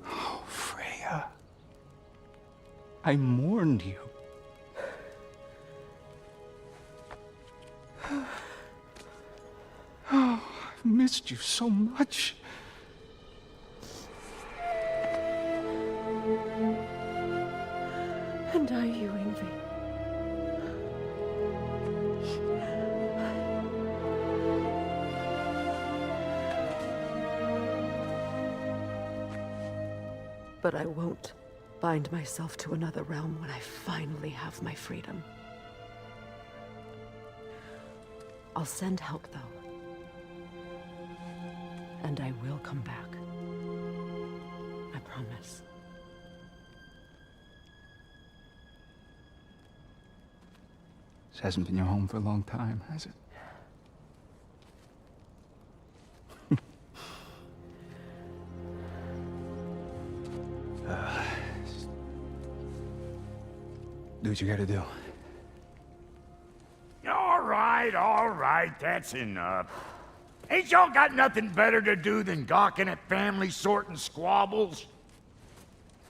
Oh, Freya. I mourned you. Oh, I've missed you so much. And are you, Ingvi? But I won't bind myself to another realm when I finally have my freedom. I'll send help, though. And I will come back. I promise. This hasn't been your home for a long time, has it? Do what you gotta do. All right, that's enough. Ain't y'all got nothing better to do than gawking at family sorting squabbles?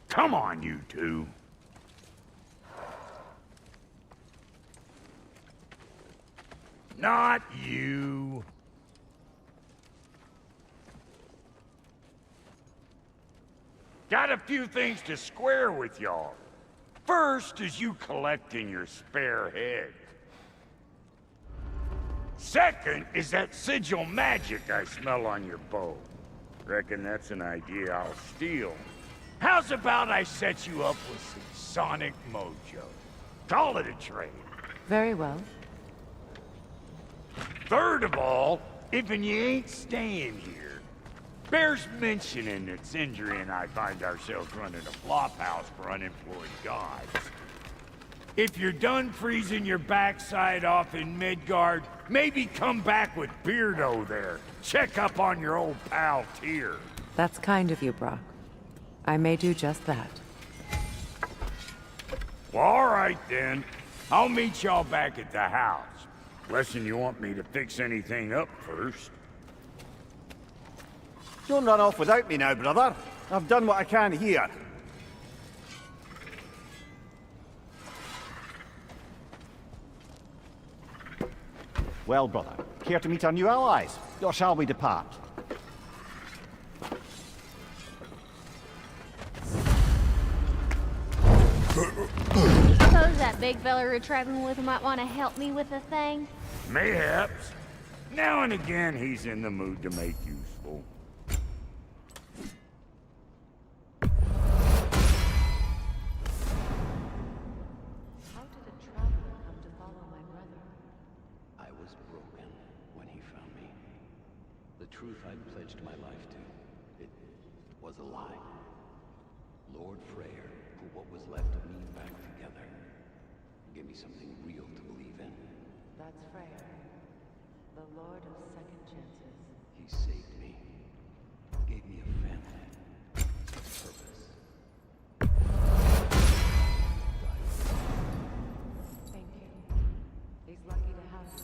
Come on, you two. Not you. Got a few things to square with y'all. First is you collecting your spare head. Second is that sigil magic I smell on your bow. Reckon that's an idea I'll steal. How's about I set you up with some sonic mojo? Call it a trade. Very well. Third of all, if you ain't staying here, bears mentioning that Sindri and I find ourselves running a flop house for unemployed gods. If you're done freezing your backside off in Midgard, maybe come back with Beardo there. Check up on your old pal Tyr. That's kind of you, Brock. I may do just that. Well, all right then. I'll meet y'all back at the house. Unless you want me to fix anything up first. Don't run off without me now, brother. I've done what I can here. Well, brother, care to meet our new allies? Or shall we depart? Suppose that big fella you're traveling with might want to help me with a thing? Mayhaps. Now and again, he's in the mood to make useful. How did a traveler come to follow my brother? I was broken when he found me. The truth I'd pledged my life to, it was a lie. Lord Freyr put what was left of me back together. Give me something real to believe in. That's Freyr, the Lord of Second Chances. He saved me. Gave me a family. A purpose. Thank you. He's lucky to have you.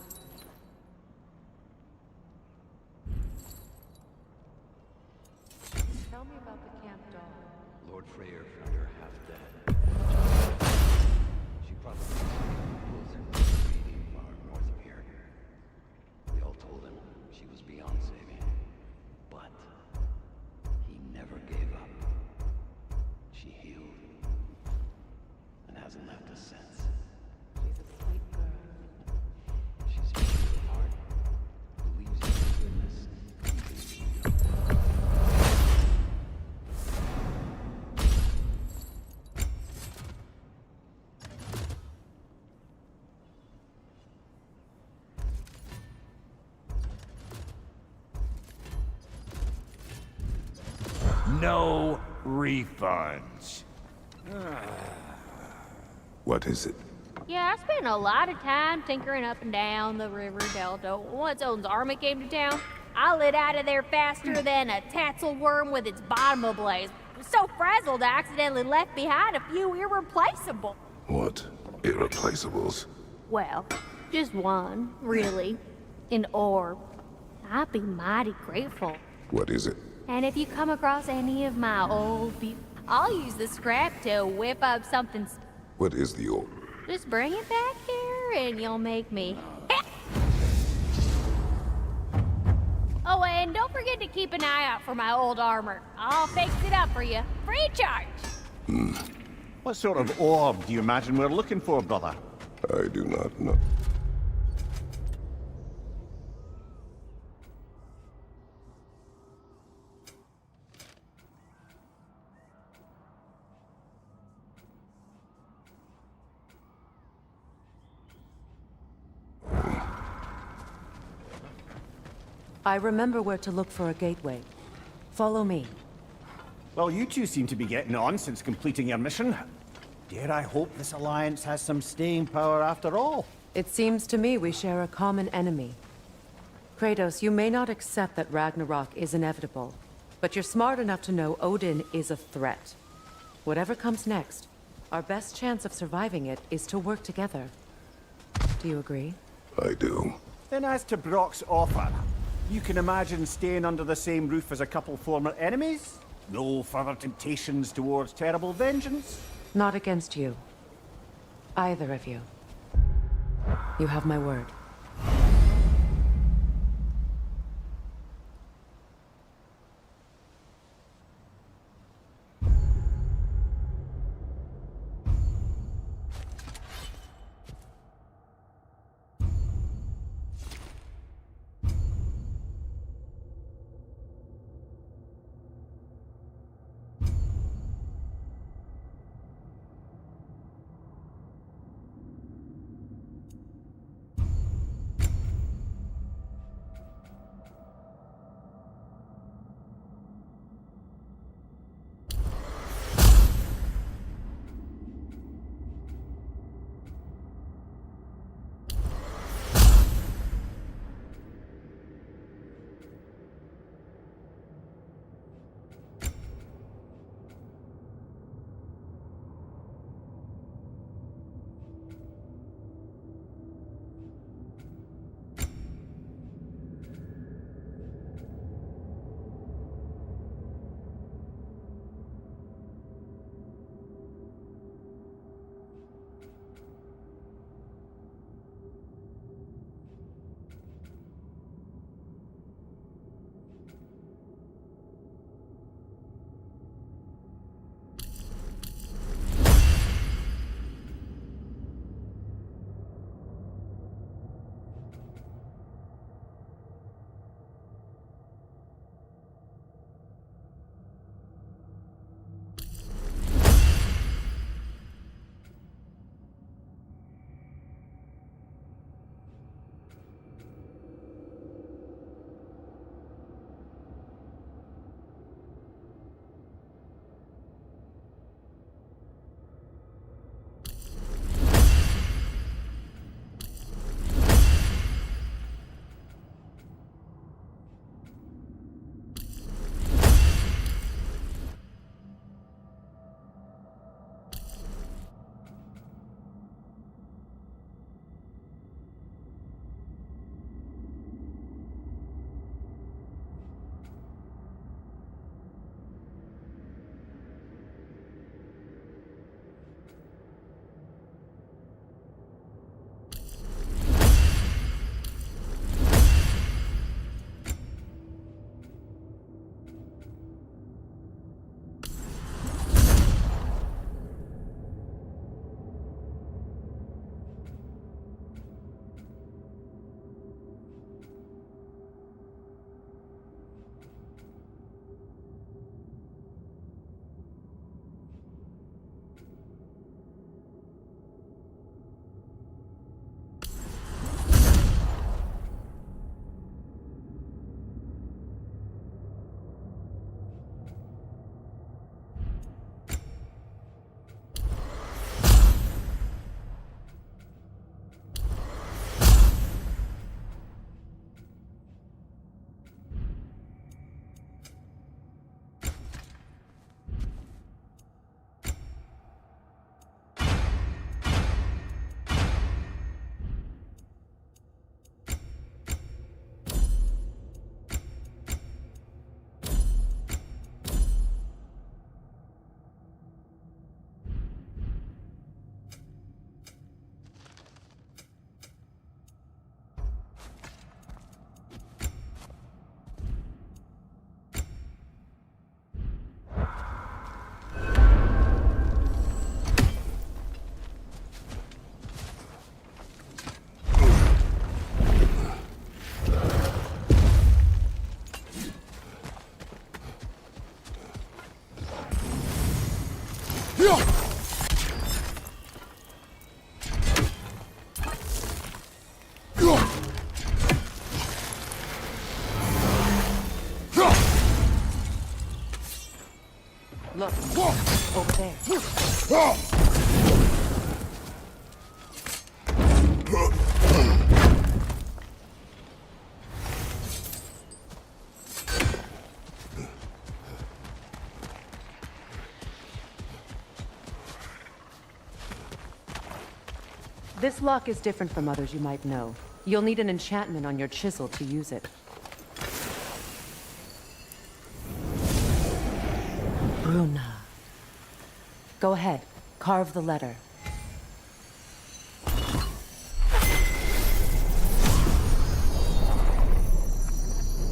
Tell me about the camp dog. Lord Freyr found her half dead. She probably was reading far north of here. We all told him she was beyond saving. But he never gave up. She healed. And hasn't left us since. She's a sweet girl. She's pure of heart. Believes in goodness. No refunds. What is it? Yeah, I spent a lot of time tinkering up and down the river delta. Once Odin's army came to town, I lit out of there faster than a tassel worm with its bottom ablaze. So frazzled I accidentally left behind a few irreplaceable. What? Irreplaceables? Well, just one, really. An orb. I'd be mighty grateful. What is it? And if you come across any of my old I'll use the scrap to whip up something. What is the old? Just bring it back here and you'll make me. Oh, and don't forget to keep an eye out for my old armor. I'll fix it up for you. Free charge. What sort of orb do you imagine we're looking for, brother? I do not know. I remember where to look for a gateway. Follow me. Well, you two seem to be getting on since completing your mission. Dare I hope this alliance has some staying power after all? It seems to me we share a common enemy. Kratos, you may not accept that Ragnarok is inevitable, but you're smart enough to know Odin is a threat. Whatever comes next, our best chance of surviving it is to work together. Do you agree? I do. Then as to Brock's offer, you can imagine staying under the same roof as a couple former enemies? No further temptations towards terrible vengeance? Not against you. Either of you. You have my word. there. This lock is different from others you might know. You'll need an enchantment on your chisel to use it. Bruna. Go ahead. Carve the letter.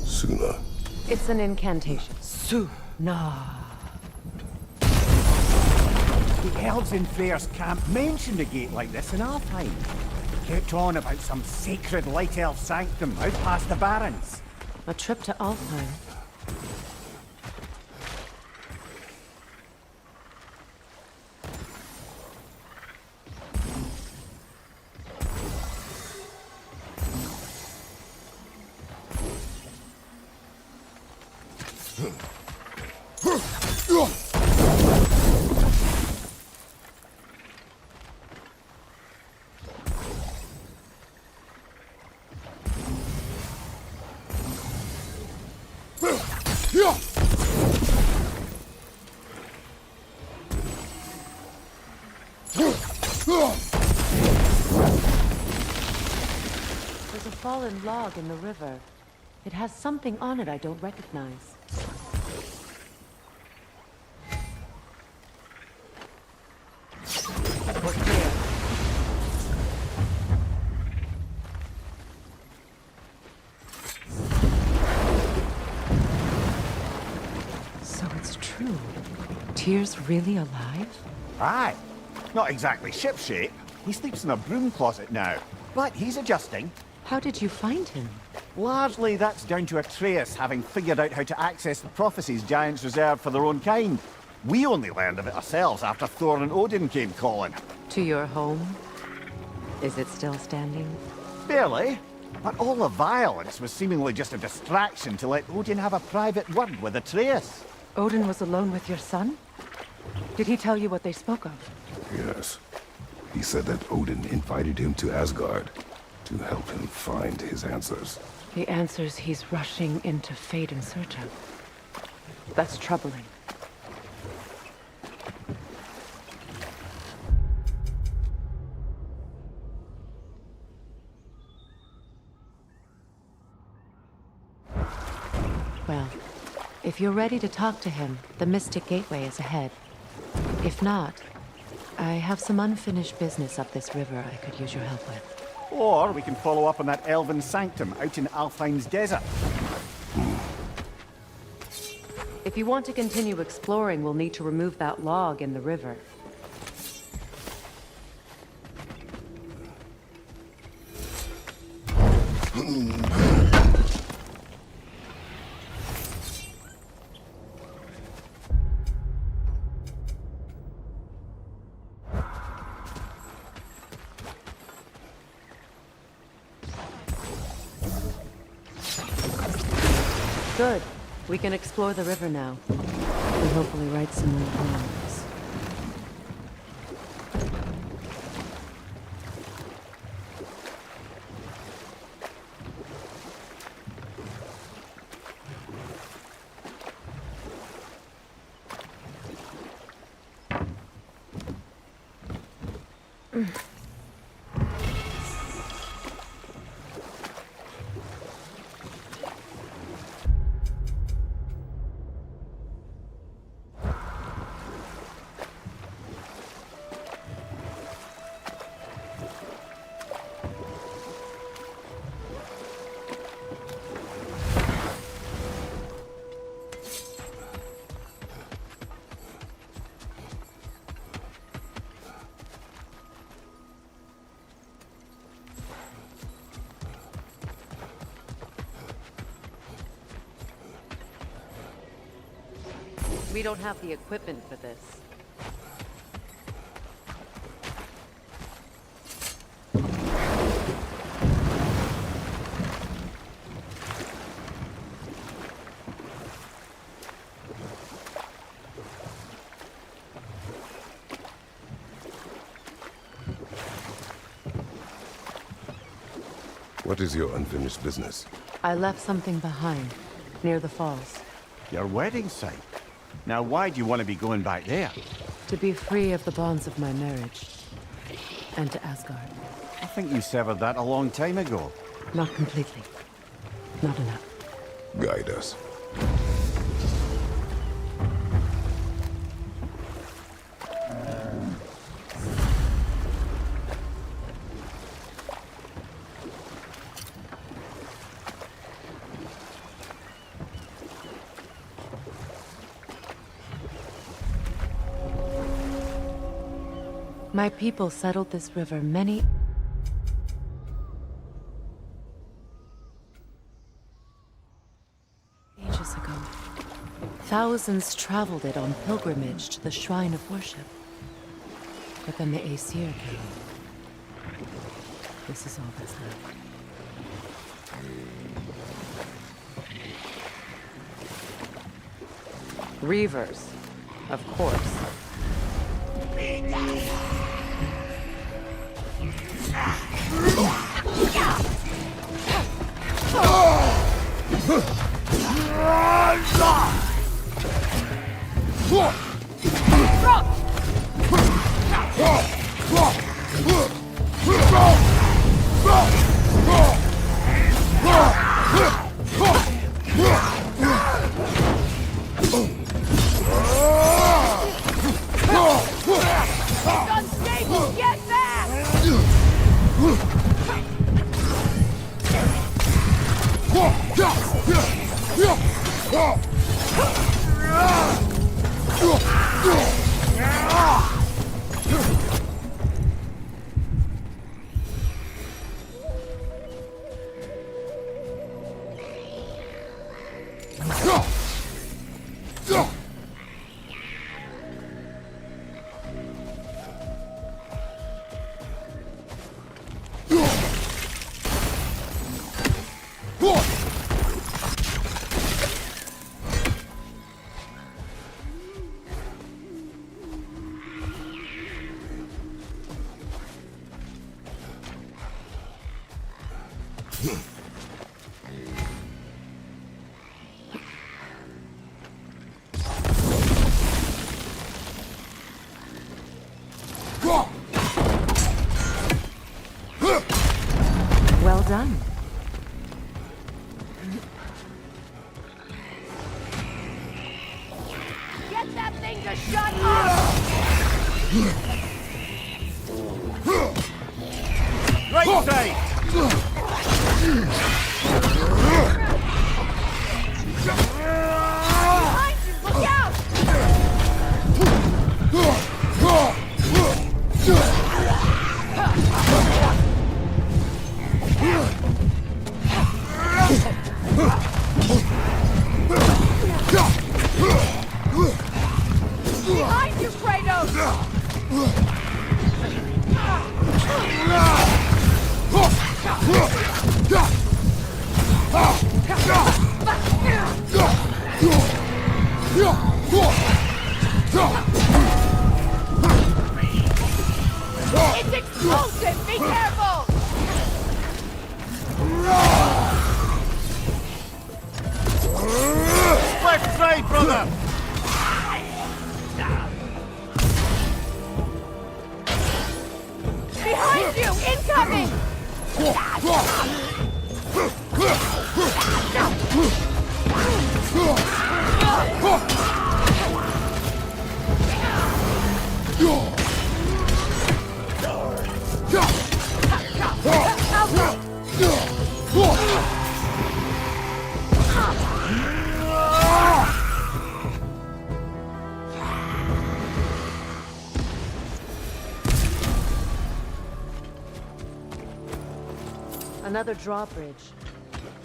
Suna. It's an incantation. Suna. The elves in Freyr's camp mentioned a gate like this in our time. Kept on about some sacred light elf sanctum out past the Barrens. A trip to Alfheim. There's a fallen log in the river. It has something on it I don't recognize. We're clear. So it's true. Tyr's really alive? Aye. Not exactly shipshape. He sleeps in a broom closet now. But he's adjusting. How did you find him? Largely that's down to Atreus having figured out how to access the prophecies giants reserved for their own kind. We only learned of it ourselves after Thor and Odin came calling. To your home? Is it still standing? Barely. But all the violence was seemingly just a distraction to let Odin have a private word with Atreus. Odin was alone with your son? Did he tell you what they spoke of? Yes. He said that Odin invited him to Asgard to help him find his answers. The answers he's rushing into fate in search of. That's troubling. Well, if you're ready to talk to him, the Mystic Gateway is ahead. If not, I have some unfinished business up this river I could use your help with. Or we can follow up on that elven sanctum out in Alfheim's desert. If you want to continue exploring, we'll need to remove that log in the river. Good. We can explore the river now. And hopefully right some more poems. We don't have the equipment for this. What is your unfinished business? I left something behind, near the falls. Your wedding site. Now, why do you want to be going back there? To be free of the bonds of my marriage. And to Asgard. I think you severed that a long time ago. Not completely. Not enough. Guide us. My people settled this river many... ages ago. Thousands traveled it on pilgrimage to the shrine of worship. But then the Aesir came. This is all that's left. Reavers, of course. Get back! Well done. Get that thing to shut up! Right side! Behind you! Look out! Behind you, Kratos! It's explosive! Be careful! Left side, brother! Behind you! Incoming! Another drawbridge.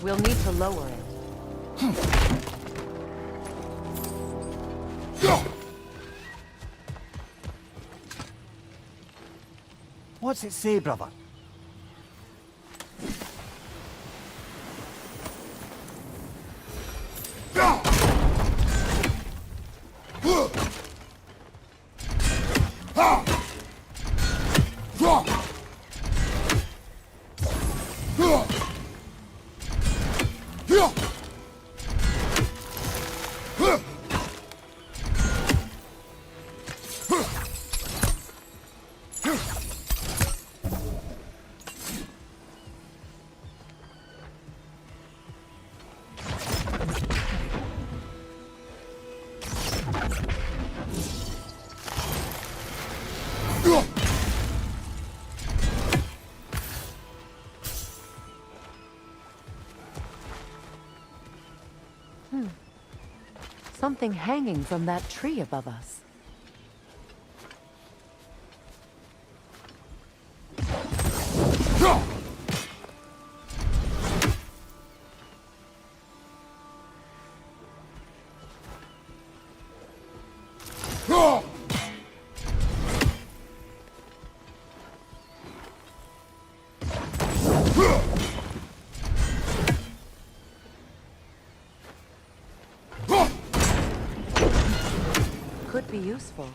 We'll need to lower it. What's it say, brother? something hanging from that tree above us. Could be useful.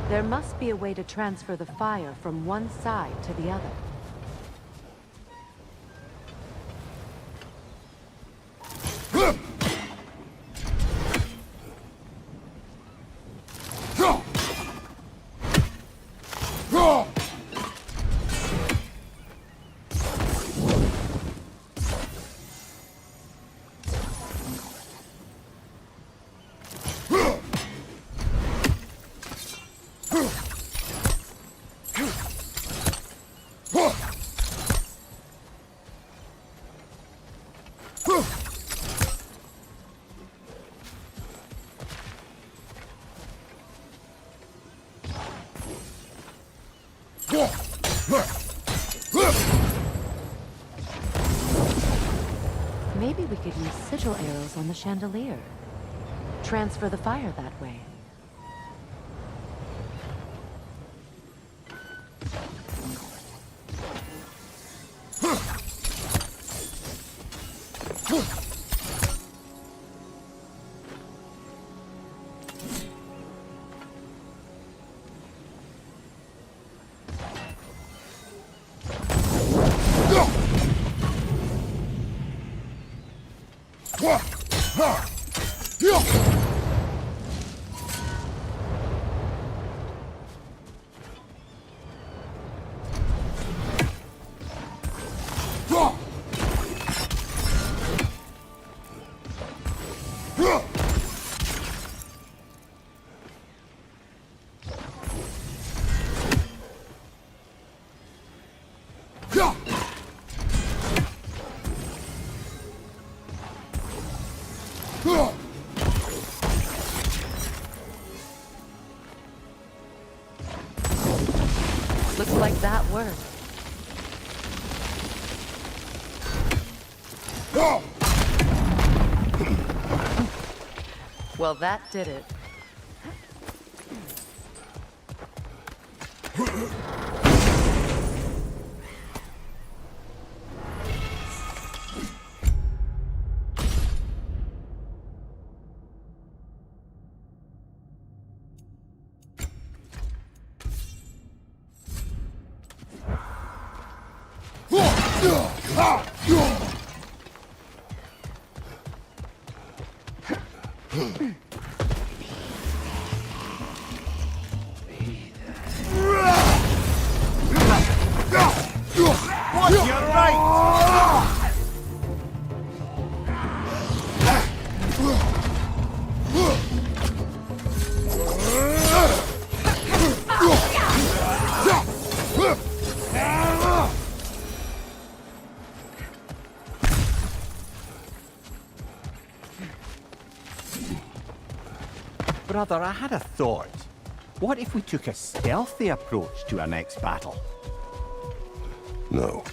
There must be a way to transfer the fire from one side to the other. Maybe we could use sigil arrows on the chandelier. Transfer the fire that way. Looks like that worked. Well, that did it. Brother, I had a thought. What if we took a stealthy approach to our next battle? No.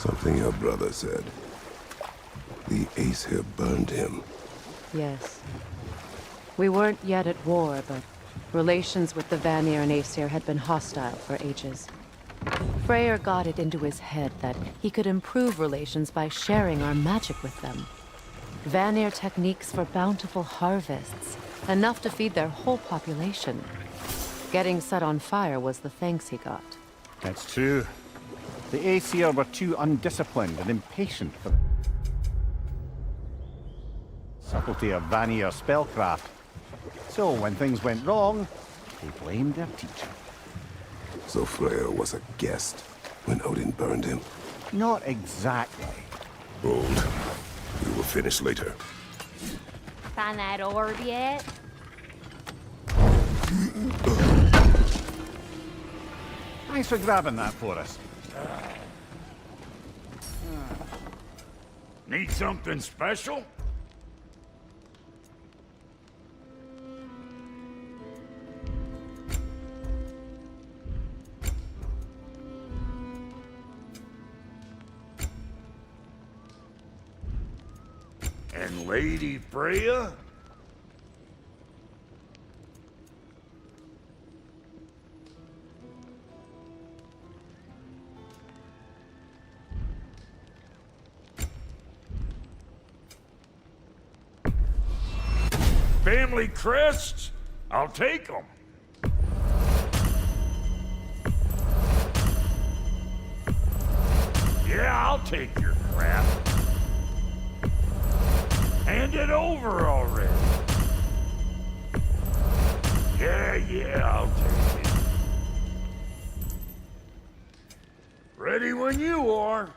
Something your brother said. The Aesir burned him. Yes. We weren't yet at war, but relations with the Vanir and Aesir had been hostile for ages. Freyr got it into his head that he could improve relations by sharing our magic with them. Vanir techniques for bountiful harvests, enough to feed their whole population. Getting set on fire was the thanks he got. That's true. The Aesir were too undisciplined and impatient for the subtlety of Vanir spellcraft. So when things went wrong, they blamed their teacher. So Freyr was a guest when Odin burned him? Not exactly. Hold. We will finish later. Find that orb yet? Thanks for grabbing that for us. Need something special? And Lady Freya? Family crests? I'll take them. Yeah, I'll take your crap. Hand it over already. Yeah, I'll take it. Ready when you are.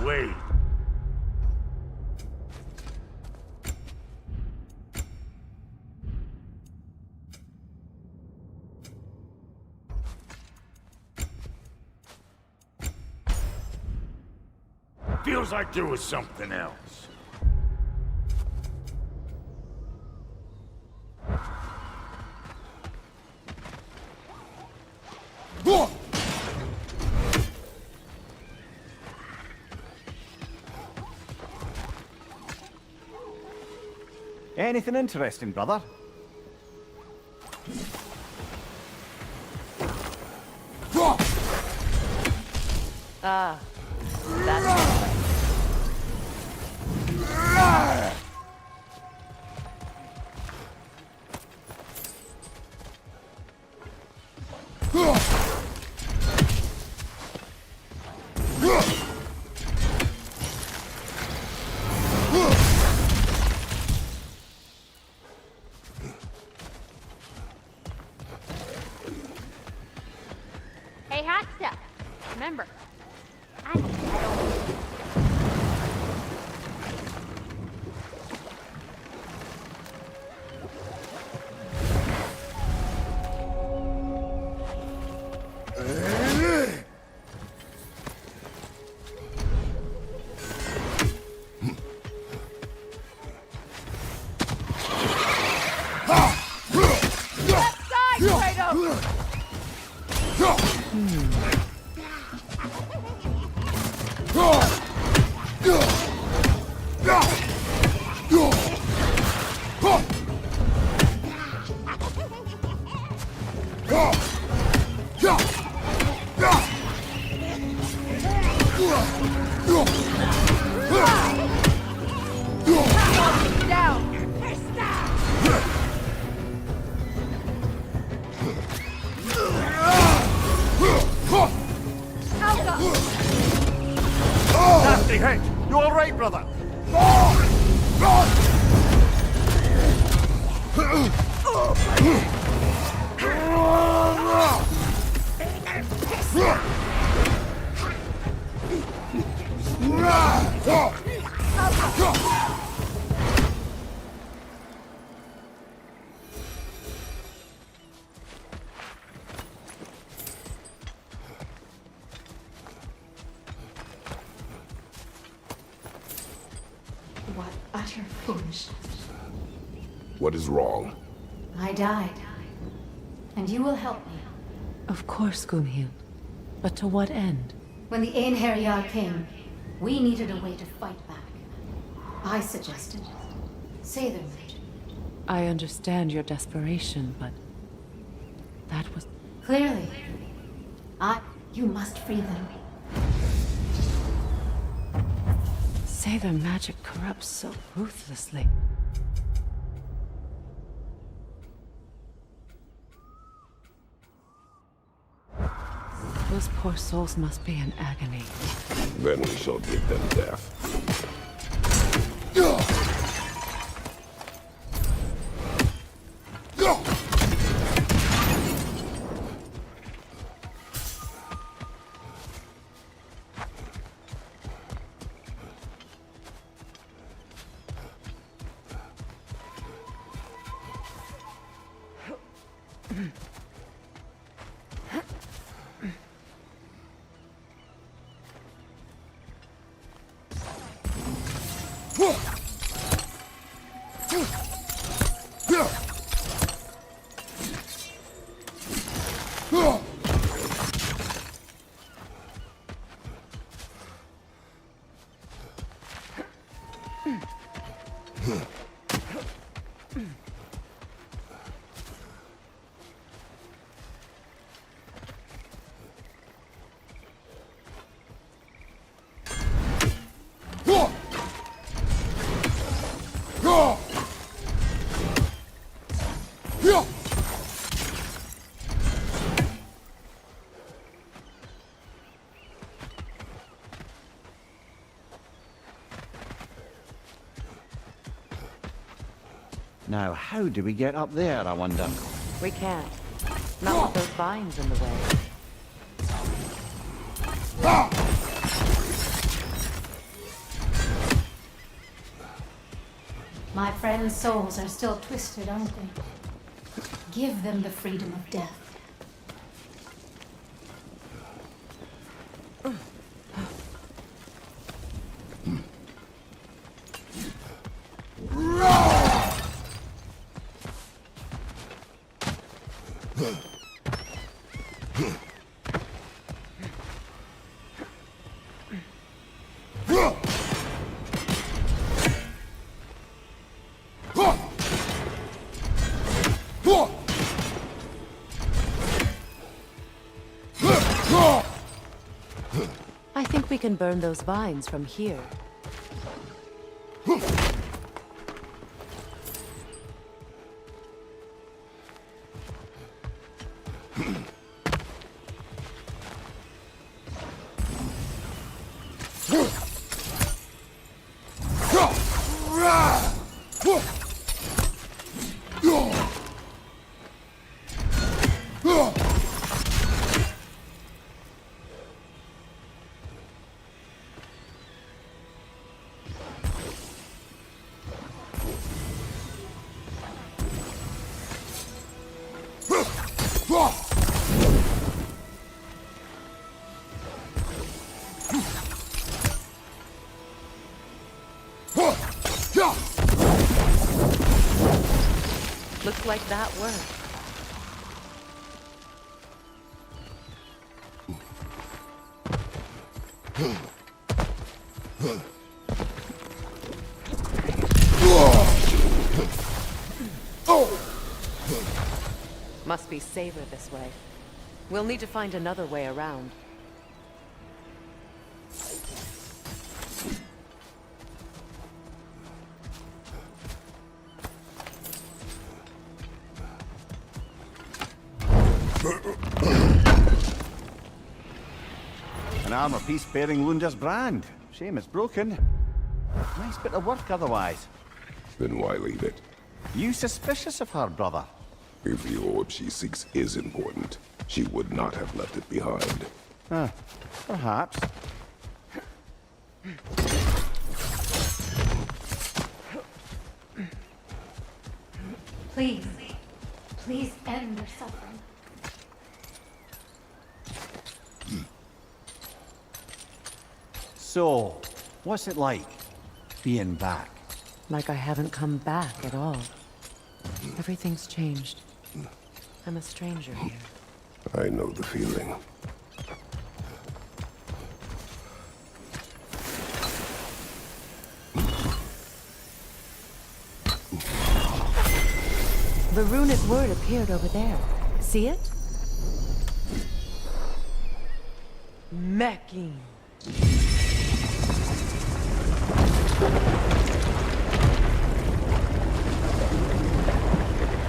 Wait. Feels like there was something else. Anything interesting, brother? Ah, that's Hey, hot stuff. Remember, I don't. foolish. What is wrong? I died. And you will help me. Of course, Gunhild. But to what end? When the Einherjar came, we needed a way to fight back. I suggested Seidr magic. I understand your desperation, but... that was... Clearly. You must free them. Seidr magic corrupts so ruthlessly. Those poor souls must be in agony. Then we shall give them death. Now, how do we get up there, I wonder? We can't. Not with those vines in the way. My friends' souls are still twisted, aren't they? Give them the freedom of death. I think we can burn those vines from here. Looks like that worked. Must be safer this way. We'll need to find another way around. An armor piece bearing Lunda's brand. Shame it's broken. Nice bit of work otherwise. Then why leave it? You suspicious of her, brother? If the orb she seeks is important, she would not have left it behind. Perhaps. Please. Please end their suffering. So, what's it like, being back? Like I haven't come back at all. Everything's changed. I'm a stranger here. I know the feeling. The runic word appeared over there. See it? Mecking.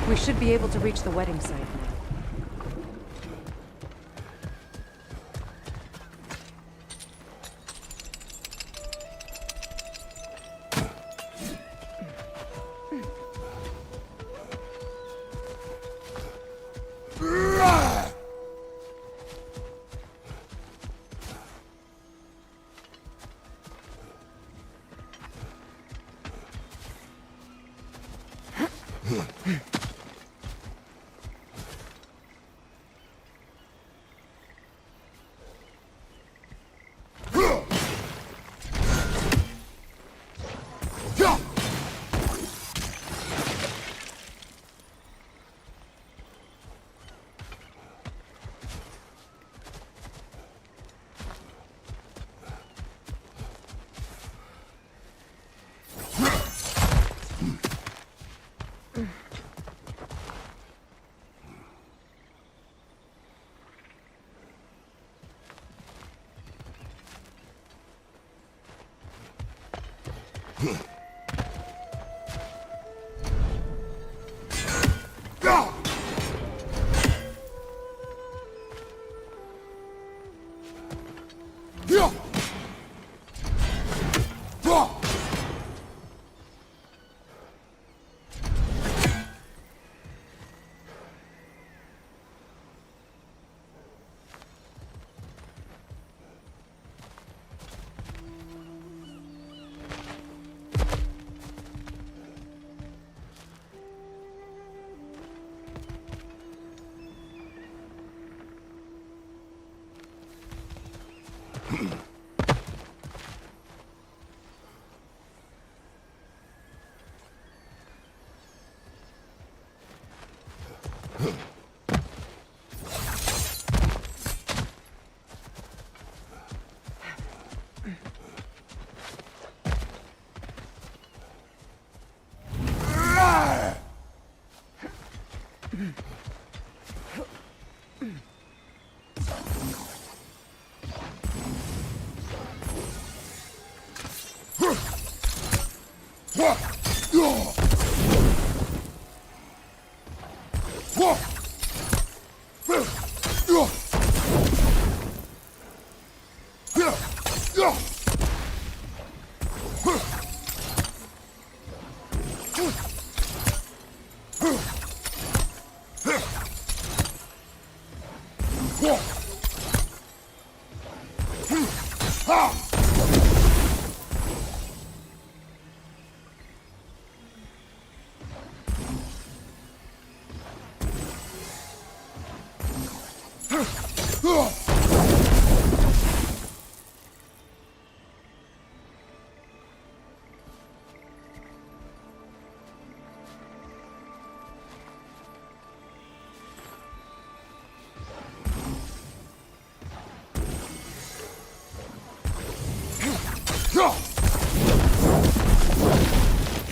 We should be able to reach the wedding site now.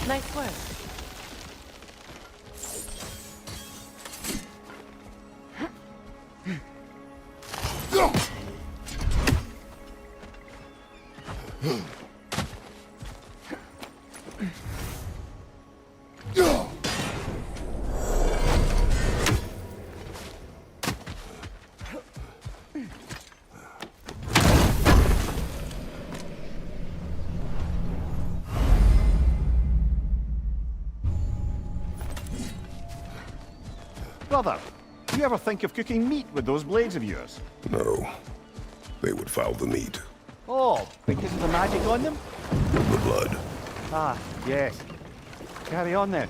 Nice work. Brother, do you ever think of cooking meat with those blades of yours? No. They would foul the meat. Oh, because of the magic on them? The blood. Ah, yes. Carry on then.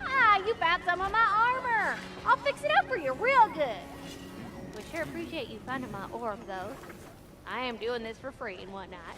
Ah, you found some of my armor. I'll fix it up for you real good. We sure appreciate you finding my orb, though. I am doing this for free and whatnot.